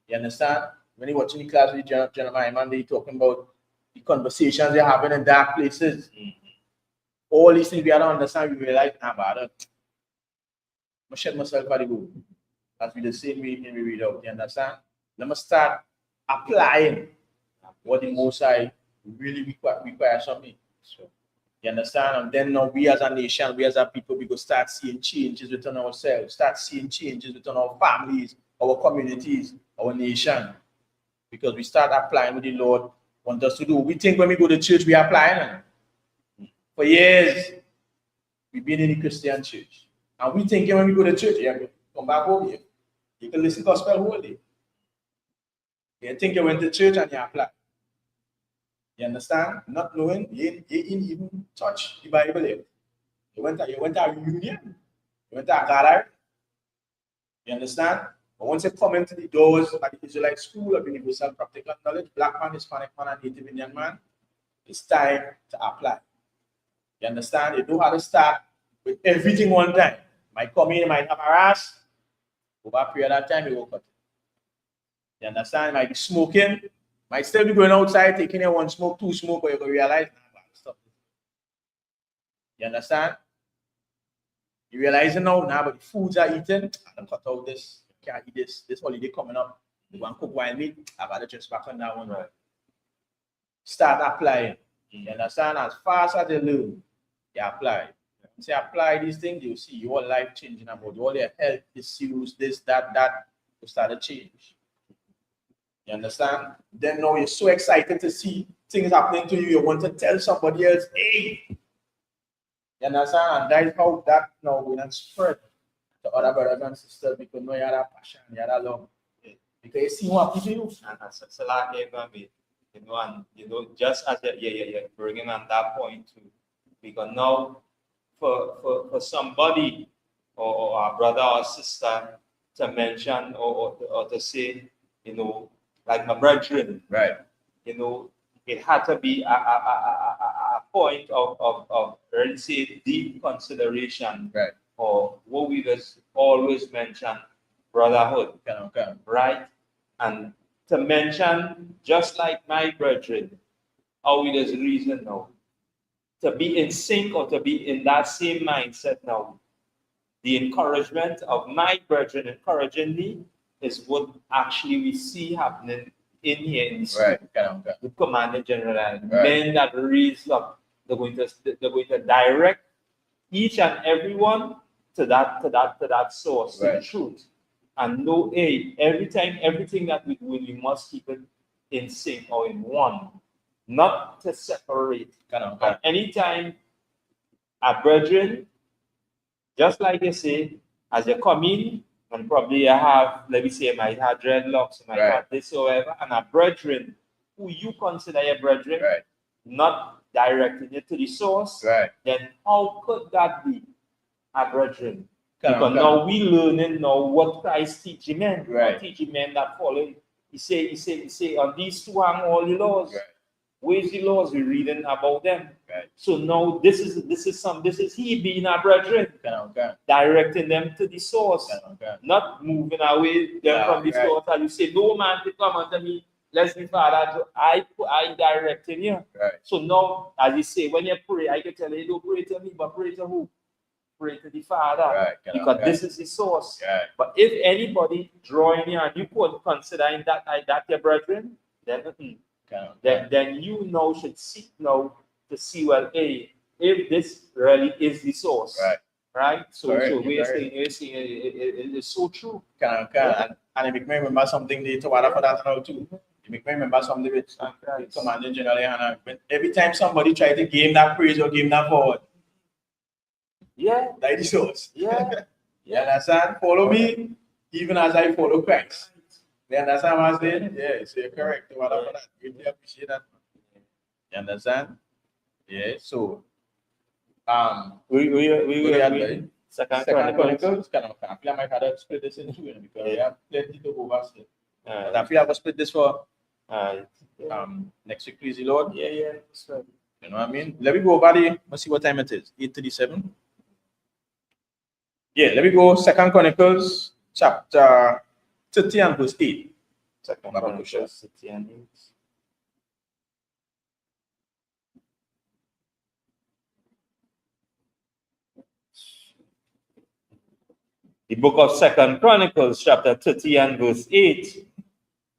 You understand? When you're watching the class with Jeremiah, man, they're talking about the conversations they're having in dark places. All these things we have to understand, we realize, I shed myself for the book. As we the same way we read out. You understand? Let me start applying what the Most High really requires from me. So, you understand? And then now we as a nation, we as a people, we go start seeing changes within ourselves, start seeing changes within our families, our communities, our nation. Because we start applying what the Lord wants us to do. We think when we go to church, we are applying. For years, we've been in the Christian church. And we think when we go to church, you come back home here. You can listen to gospel whole day. You think you went to church and you apply. You understand? Not knowing, you didn't even touch the Bible yet. You went to a reunion. You went to a gathering. You understand? But once you come into the doors of the Israelite School of Universal Practical Knowledge, Black man, Hispanic man, and Native Indian man, it's time to apply. You understand? You know how to start with everything one time. Might come in, you might have a rash. Over a period of time, you will cut it. You understand? You might be smoking. Might still be going outside, taking your one smoke, two smoke, but you're going to realize, nah, stop it. You understand? You realize now, but the foods are eaten, I'm cut out this. Can't eat this. This holiday coming up. You want to cook wild meat, I've got to just back on that one. Right. Start applying. You understand? As fast as you learn, you apply. Once you apply these things, you'll see your life changing about all your health issues, this, that, will start to change. You understand? Then now you're so excited to see things happening to you. You want to tell somebody else, hey. You understand? And that is how that now will spread to other brothers and sisters because now you have that passion, you have that love. Because you see what people do. And so like you know, just as you're bringing on that point too. Because now for somebody or a brother or sister to mention or to say, you know, like my brethren, right? You know, it had to be a point of let's say deep consideration, right? Or what we just always mention, brotherhood, right? And to mention just like my brethren, how we just reason now, to be in sync or to be in that same mindset now. The encouragement of my brethren encouraging me is what actually we see happening in here in the school. The Commanding General, men that raise up, they're going to direct each and everyone to that source, to the truth. And know, hey, everything that we do, we must keep it in sync or in one, not to separate. And anytime a brethren, just like you say, as you come in, and probably you have, let me say, you might have dreadlocks, you might have this or whatever, and a brethren who you consider your brethren, not directing it to the source, then how could that be a brethren? Because now we learning now what Christ teaching men, teaching men that follow. He say, on these two hang all the laws. Where's the laws? We're reading about them. So now this is he being a brethren, directing them to the source, not moving away them from the source. And you say, no man to come unto me, lest me Father, I directing you. So now, as you say, when you pray, I can tell you, don't pray to me, but pray to who? Pray to the Father, because this is the source. But if anybody drawing you and you could considering that your brethren, then you now should seek now to see, well, hey, if this really is the source. Right? So, Correct. so we're Correct. saying it is so true. And it make me remember something they told for that now too. It make me remember something with Commanding General Hannah. Every time somebody try to game that praise or game that forward, that is the source. You understand? Follow me, even as I follow Christ. You understand what I'm saying? Yeah, so you're correct. Whatever that. Really appreciate that. You understand? Yeah. So, we Second Chronicles. I feel I might have to split this in two because we have plenty to go over still. But I feel I will split this for next week, please, the Lord. Yeah. You know what I mean? Let me go over the. Let's see what time it is. 8:37. Yeah, let me go. Second Chronicles, chapter 30 and verse 8. Second Chronicles 30 and 8. The book of Second Chronicles, chapter 30 and verse 8.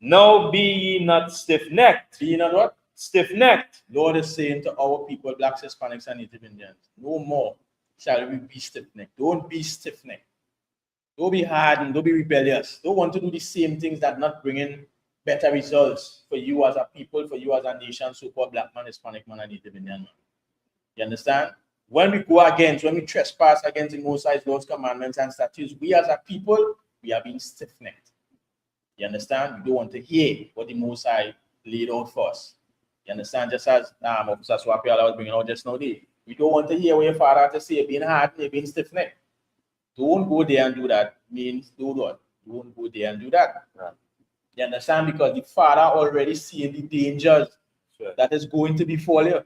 Now be ye not stiff-necked. Be ye not what? Stiff-necked. Lord is saying to our people, blacks, Hispanics, and Native Indians, no more shall we be stiff-necked. Don't be stiff-necked. Don't be hardened. Don't be rebellious. Don't want to do the same things that not bringing better results for you as a people, for you as a nation, so-called black man, Hispanic man, and Native Indian man. You understand? When we go against, when we trespass against the Most High's laws, commandments, and statutes, we as a people, we are being stiff-necked. You understand? We don't want to hear what the Most High laid out for us. You understand? Just as Officer Swapiala was bringing out just now, we don't want to hear what your father has to say, being hard, being stiff-necked. Don't go there and do that. Means do what? Don't go there and do that. Right. You understand? Because the father already seeing the dangers that is going to befall you.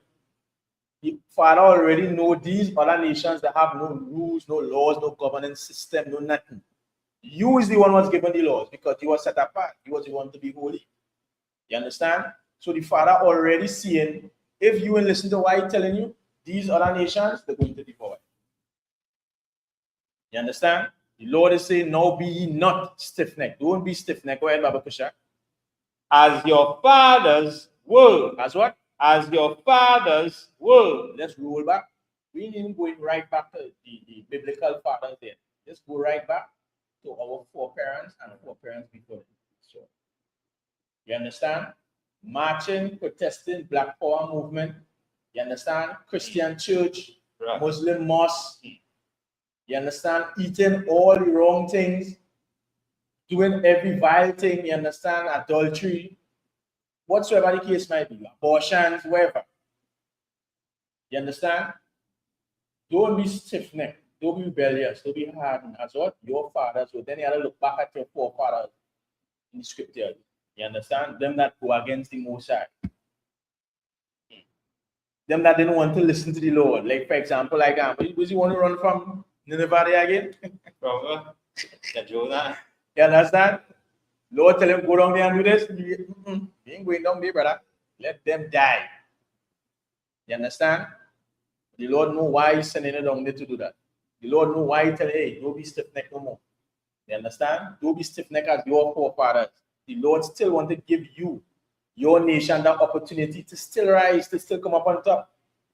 The father already know these other nations that have no rules, no laws, no governance system, no nothing. You is the one who was given the laws because you were set apart. You was the one to be holy. You understand? So the father already seeing, if you will listen to what he's telling you, these other nations, they're going to devour. You understand? The Lord is saying, now be ye not stiff-necked. Don't be stiff-necked. Go ahead, Baba Kusha. As your fathers were. As what? As your fathers were. Let's roll back. We ain't even going right back to the biblical fathers there. Let's go right back to our foreparents and foreparents before them. So, you understand? Marching, protesting, Black Power movement. You understand? Christian church, Muslim mosque. You understand? Eating all the wrong things, doing every vile thing. You understand? Adultery, whatsoever the case might be, abortions, whatever. You understand? Don't be stiff-necked. Don't be rebellious. Don't be hardened. As what your fathers would. Then you have to look back at your forefathers in the scripture. You understand? Them that go against the Most High. Them that didn't want to listen to the Lord. Like, for example, like, was you want to run from Nineveh again? From Jonah. You understand? Lord tell him, go down there and do this. You ain't going down there, brother. Let them die. You understand? The Lord know why he's sending it down there to do that. The Lord know why he tell, hey, don't be stiff-necked no more. You understand? Don't be stiff-necked as your forefathers. The Lord still want to give you, your nation, that opportunity to still rise, to still come up on top,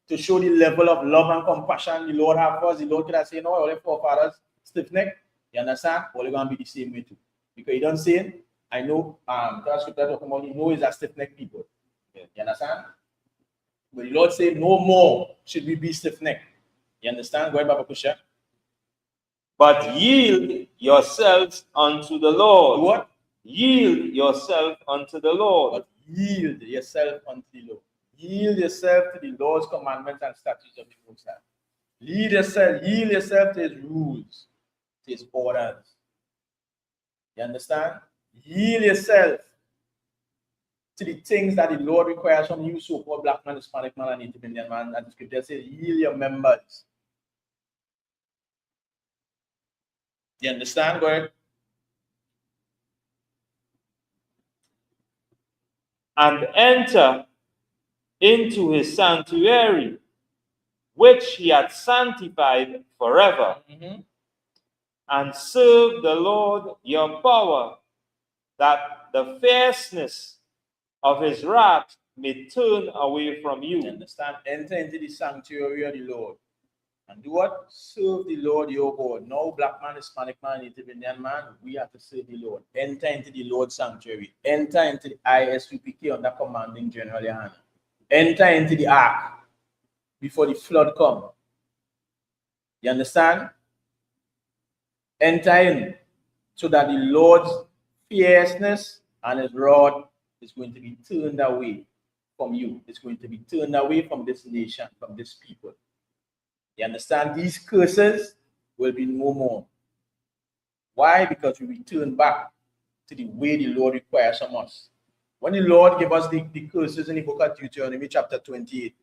to show the level of love and compassion the Lord have for us. The Lord could have said, no, all your forefathers stiff-necked. You understand? Well, you're going to be the same way too. Because he don't say, I know, that scripture talking about, you know, is a stiff-necked people. You understand? But the Lord said, no more should we be stiff-necked. You understand? Go ahead, Baba Kusha. But yield yourselves unto the Lord. What? Yield yourself unto the Lord. But yield yourself unto the Lord. Yield yourself to the Lord's commandments and statutes of the Most High. Yield yourself to his rules, to his orders. You understand? Yield yourself to the things that the Lord requires from you, so-called black man, Hispanic man, and Native Indian man. And the scripture says, yield your members. You understand? Go ahead. And enter into his sanctuary, which he had sanctified forever, and serve the Lord your power, that the fierceness of his wrath may turn away from you. You understand? Enter into the sanctuary of the Lord. And do what? Serve the Lord your God. No black man, Hispanic man, Native Indian man, we have to serve the Lord. Enter into the Lord's sanctuary. Enter into the ISUPK under commanding General Yohana. Enter into the ark before the flood come. You understand? Enter in so that the Lord's fierceness and his rod is going to be turned away from you. It's going to be turned away from this nation, from this people. You understand? These curses will be no more. Why? Because we return back to the way the Lord requires from us. When the Lord gave us the curses in the book of Deuteronomy chapter 28,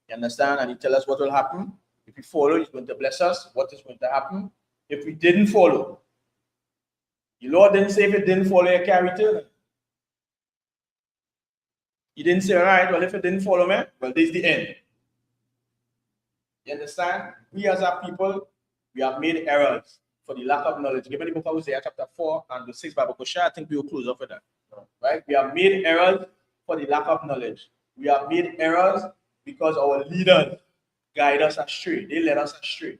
you understand? And he tells us what will happen. If we follow, he's going to bless us. What is going to happen? If we didn't follow, the Lord didn't say if it didn't follow, you can't return. He didn't say, all right, well, if it didn't follow me, well, this is the end. You understand? We as a people, we have made errors for the lack of knowledge. Given the book of Hosea chapter 4 and the 6th Bible question, I think we will close off with that. Right? We have made errors for the lack of knowledge. We have made errors because our leaders guide us astray. They led us astray.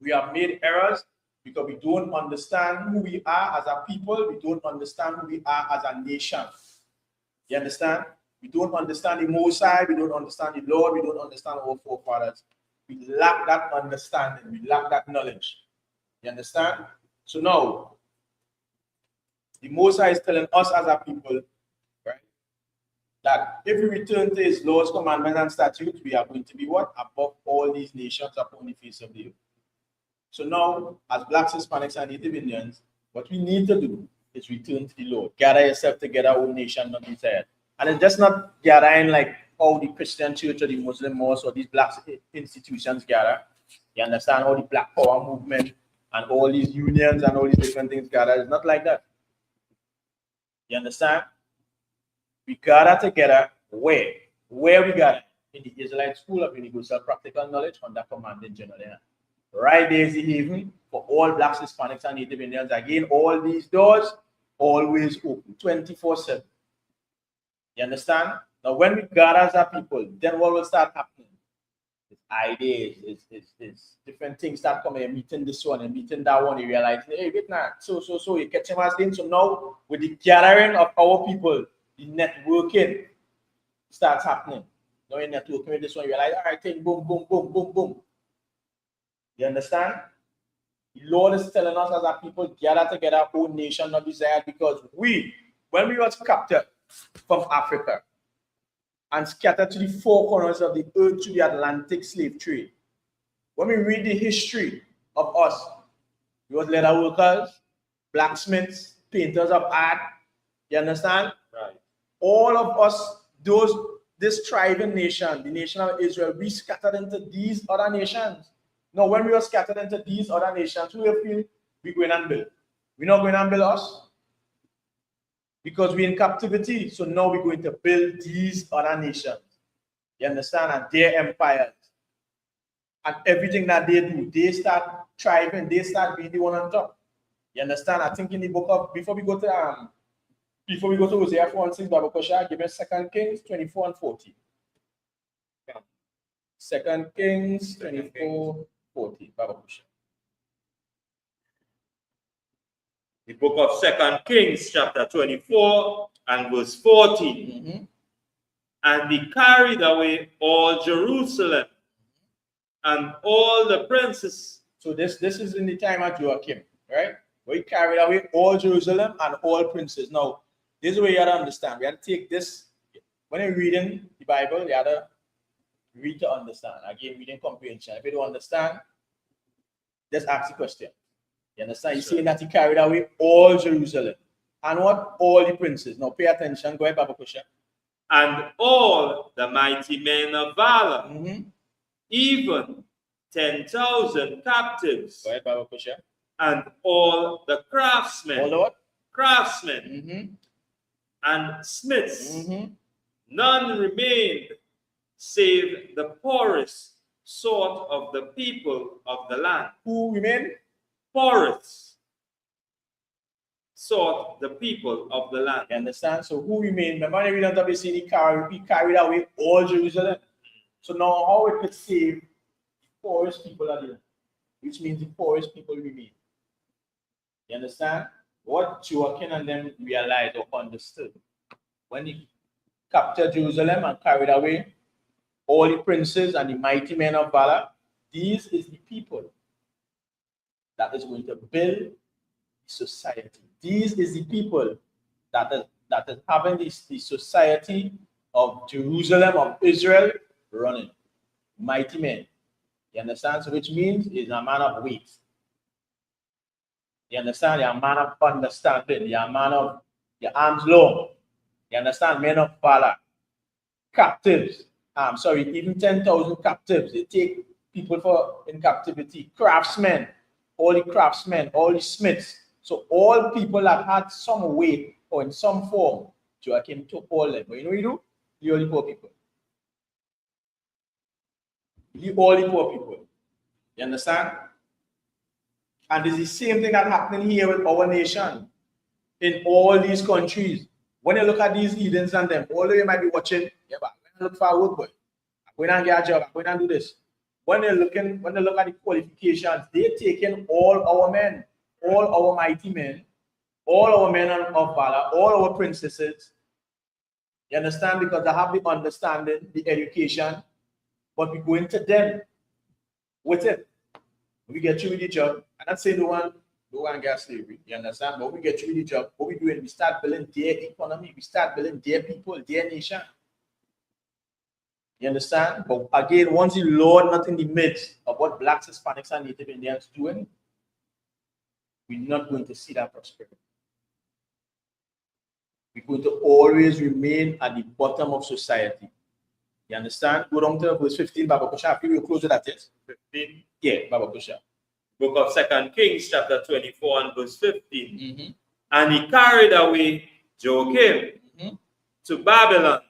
We have made errors because we don't understand who we are as a people. We don't understand who we are as a nation. You understand? We don't understand the Most High. We don't understand the Lord. We don't understand our forefathers. We lack that understanding. We lack that knowledge. You understand? So now, the Most High is telling us as a people, right, that if we return to his laws, commandments, and statutes, we are going to be what? Above all these nations upon the face of the earth. So now, as Blacks, Hispanics, and Native Indians, what we need to do is return to the Lord. Gather yourself together, O nation, not desired. And it's just not gathering like how the Christian church or the Muslim mosque or these black institutions gather. You understand how the Black Power movement and all these unions and all these different things gather. It's not like that. You understand? We gather together where? Where we gather? In the Israelite School of Universal Practical Knowledge under commanding General. Right there is the haven for all Blacks, Hispanics, and Native Indians. Again, all these doors always open 24/7. You understand? Now, when we gather as a people, then what will start happening? It's ideas, it's different things start coming. Meeting this one and meeting that one. You realize, hey, wait now. So you catch him as thing. So now, with the gathering of our people, the networking starts happening. Now, you're networking with this one. You realize, all right, thing, boom, boom, boom, boom, boom. You understand? The Lord is telling us as a people, gather together, whole nation, not desired, because we, when we was captured from Africa and scattered to the four corners of the earth to the Atlantic slave trade, when we read the history of us, we was leather workers, blacksmiths, painters of art. You understand? Right. All of us, this thriving nation, the nation of Israel, we scattered into these other nations. Now, when we are scattered into these other nations, we feel we're going and build. We're not going and build us because we're in captivity. So now we're going to build these other nations. You understand? And their empires. And everything that they do, they start thriving. They start being the one on top. You understand? I think in the book of, before we go to Hosea 4 and 6, Bible question, give us 2 Kings 24 and 40. 2 Kings 24, 40. Bible question. The book of 2 Kings, chapter 24 and verse 14. And he carried away all Jerusalem and all the princes. So this is in the time of Joachim, right? Where he carried away all Jerusalem and all princes. Now, this is where you have to understand. We have to take this, when you're reading the Bible, you have to read to understand. Again, reading comprehension. If you don't understand, just ask the question. You understand? He's saying that he carried away all Jerusalem. And what? All the princes. Now pay attention. Go ahead, Bible question. And all the mighty men of valor, even 10,000 captives. Go ahead, Bible question. And all the craftsmen. All the what? Craftsmen. And smiths. None remained save the poorest sort of the people of the land. Who remained? Poorest sought the people of the land. You understand? So who remained? Remember when we read unto BC, he carried away all Jerusalem. So now how it could save the poorest people are there, which means the poorest people remain. You understand? What Joachim and them realized or understood when he captured Jerusalem and carried away all the princes and the mighty men of valor, these is the people that is going to build society. These is the people that is having the society of Jerusalem, of Israel running. Mighty men. You understand? So which means is a man of weight. You understand? You're a man of understanding. You're a man of your arms long. You understand? Men of valor. Captives. Even 10,000 captives. They take people in captivity. Craftsmen. All the craftsmen, all the smiths. So all people that had some weight or in some form, Joachim took all them. But you know what you do? You only poor people. You all the poor people. You understand? And it's the same thing that's happening here with our nation. In all these countries. When you look at these Edens and them, although you might be watching, yeah, but I'm look for a work, boy. I'm going to get a job, I'm going to do this. When they look at the qualifications, they're taking all our men, all our mighty men, all our men of valor, all our princesses. You understand? Because they have the understanding, the education, but we go into them with it. We get you with the job. I'm not saying no one get slavery. You understand? But we get you with the job. What we doing? We start building their economy. We start building their people, their nation. You understand? But again, once the Lord not in the midst of what blacks, Hispanics, and Native Indians doing, we're not going to see that prosperity. We're going to always remain at the bottom of society. You understand? Go down to verse 15, Baba Kusha. We'll close with that, yes? 15? Yeah, Baba Kusha. Book of 2 Kings, chapter 24 and verse 15. And he carried away Joachim to Babylon,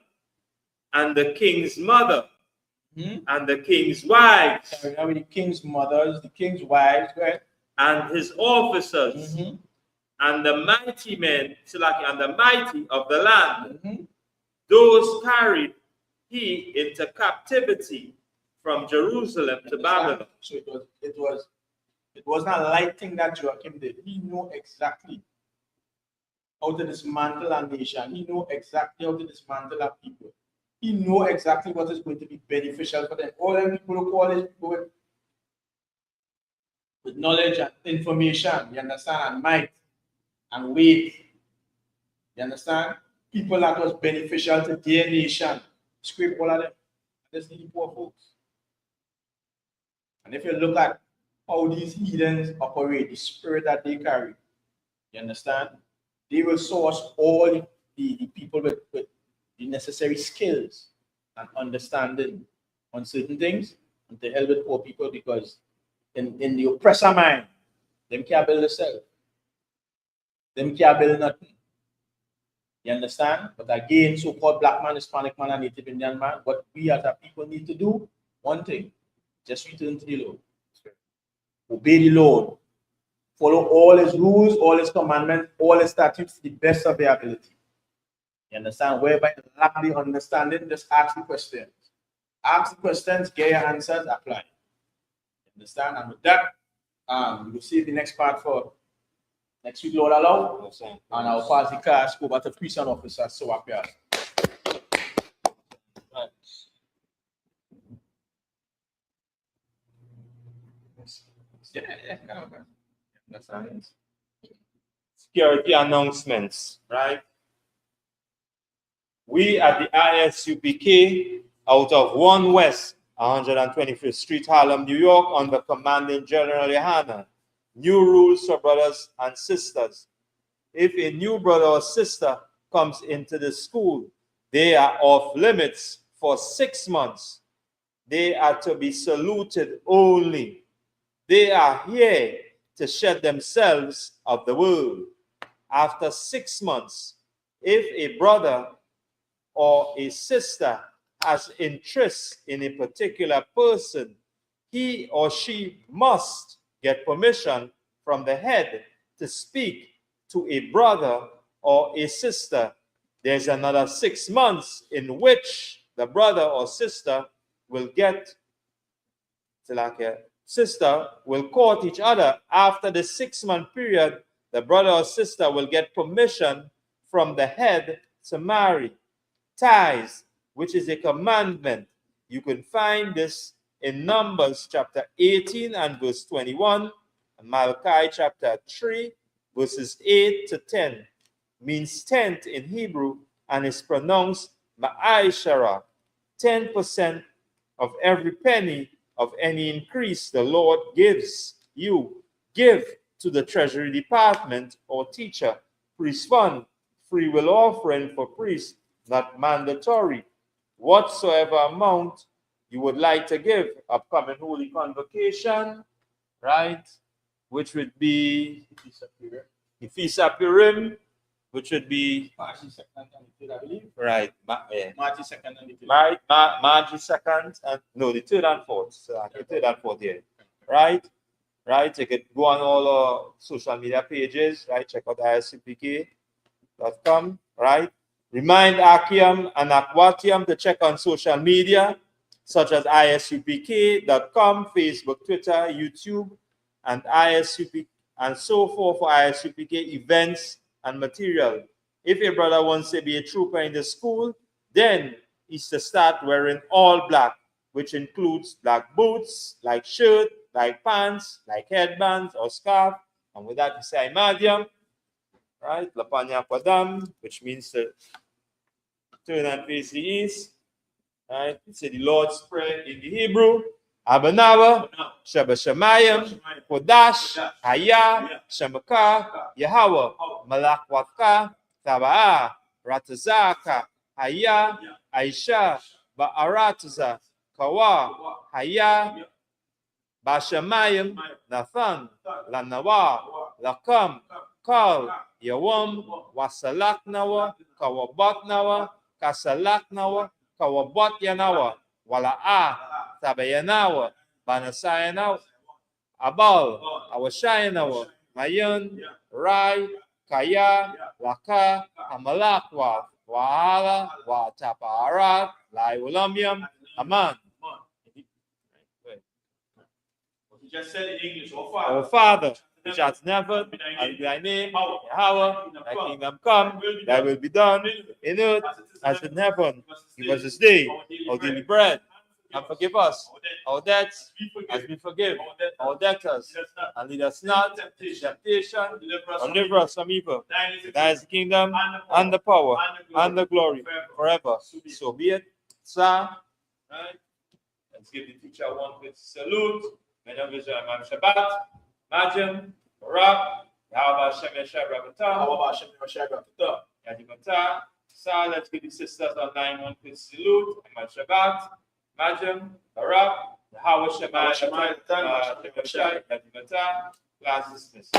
and the king's mother, and the king's wives. Carried away the king's mothers, the king's wives, go ahead. And his officers, and the mighty men, and the mighty of the land. Those carried he into captivity from Jerusalem to Babylon. So it was not a light thing that Joachim did. He knew exactly how to dismantle a nation. He knew exactly how to dismantle a people. He knew exactly what is going to be beneficial for them. All them people who call it people with knowledge and information, you understand, and might and weight. You understand? People that was beneficial to their nation. Scrape all of them. Just need the poor folks. And if you look at how these heathens operate, the spirit that they carry, you understand? They will source all the people with the necessary skills and understanding on certain things and to help with poor people, because in the oppressor mind, them can't build themselves. Them can't build nothing. You understand? But again, so-called black man, Hispanic man, and Native Indian man, what we as a people need to do, one thing, just return to the Lord. Obey the Lord. Follow all his rules, all his commandments, all his statutes to the best of their ability. You understand? Whereby you lack the understanding, just ask the questions. Ask the questions, get your answers, apply. You understand? And with that, we will see the next part for next week, Lord allow. And I'll pass the class over to priest and officers. So up here. Security announcements, right? We at the ISUPK, out of 1 West 125th Street, Harlem, New York, under commanding General Yohana. New rules for brothers and sisters. If a new brother or sister comes into the school, they are off limits for 6 months. They are to be saluted only. They are here to shed themselves of the world. After 6 months, if a brother or a sister has interest in a particular person, he or she must get permission from the head to speak to a brother or a sister, there's another 6 months in which the brother or sister will get, sister will court each other. After the 6-month period, the brother or sister will get permission from the head to marry. Tithes, which is a commandment. You can find this in Numbers chapter 18 and verse 21, and Malachi chapter 3, verses 8 to 10. Means tenth in Hebrew and is pronounced ma'aishara. 10% of every penny of any increase the Lord gives you. Give to the Treasury Department or teacher. Priest fund, free will offering for priests, not mandatory. Whatsoever amount you would like to give, upcoming Holy Convocation, right? Which would be the Feast of Purim, which would be March 2nd and the 3rd, I believe. Right. March 2nd and the 3rd. March 2nd and no, the 3rd and 4th. So the 3rd and 4th here. Right? Right. You could go on all our social media pages, right? Check out isupk.com, right? Remind Akiam and Akwatiam to check on social media, such as isupk.com, Facebook, Twitter, YouTube, and ISUPK, and so forth for ISUPK events and material. If a brother wants to be a trooper in the school, then he's to start wearing all black, which includes black boots, like shirt, like pants, like headbands or scarf. And with that, you say Imadiam, right? Lapanya Padam, which means to turn and face the east, right? It's the Lord's Prayer in the Hebrew. Abanawa, Sheba Shemayim, Kodash, Haya, Shemaka, Yahweh, Malakwaka, Tabaa, Ratazaka, Haya, Aisha, Ba'arataza, Kawa, Haya, Bashamayim, Nathan, Lanawa, Lakam, Kal, Yawam, Wasalaknawa, Kawabatnawa, Kasalaknawa, Kawabat Yanawa, Wala'a, Tabayanawa, Banasayanawa, Abal, Awashayanawa, Mayan, Rai, Kaya, Laka, Amalakwa, Wahala, Watapara, Lai Ulamium, Aman. He just said in English, Our Father, which art in heaven, hallowed be thy name, Yahweh, thy kingdom come, thy will be done, in earth as in heaven. Give us this day our daily bread, and forgive us our debts as we forgive our debtors, and lead us not into temptation, but deliver us from evil. Thine is the kingdom, and the power, and the glory, forever. So be it. Sir, right? Let's give the teacher one quick salute. Madam Imam Shabbat, Majim, Barak, Yahweh Hashem Yeshua Rakata, Yadimata. Sir, let's give the sisters online one quick salute. Imam Shabbat, Majim, Barak, Yahweh Hashem Yeshua Rakata, Yadimata. Class dismissed.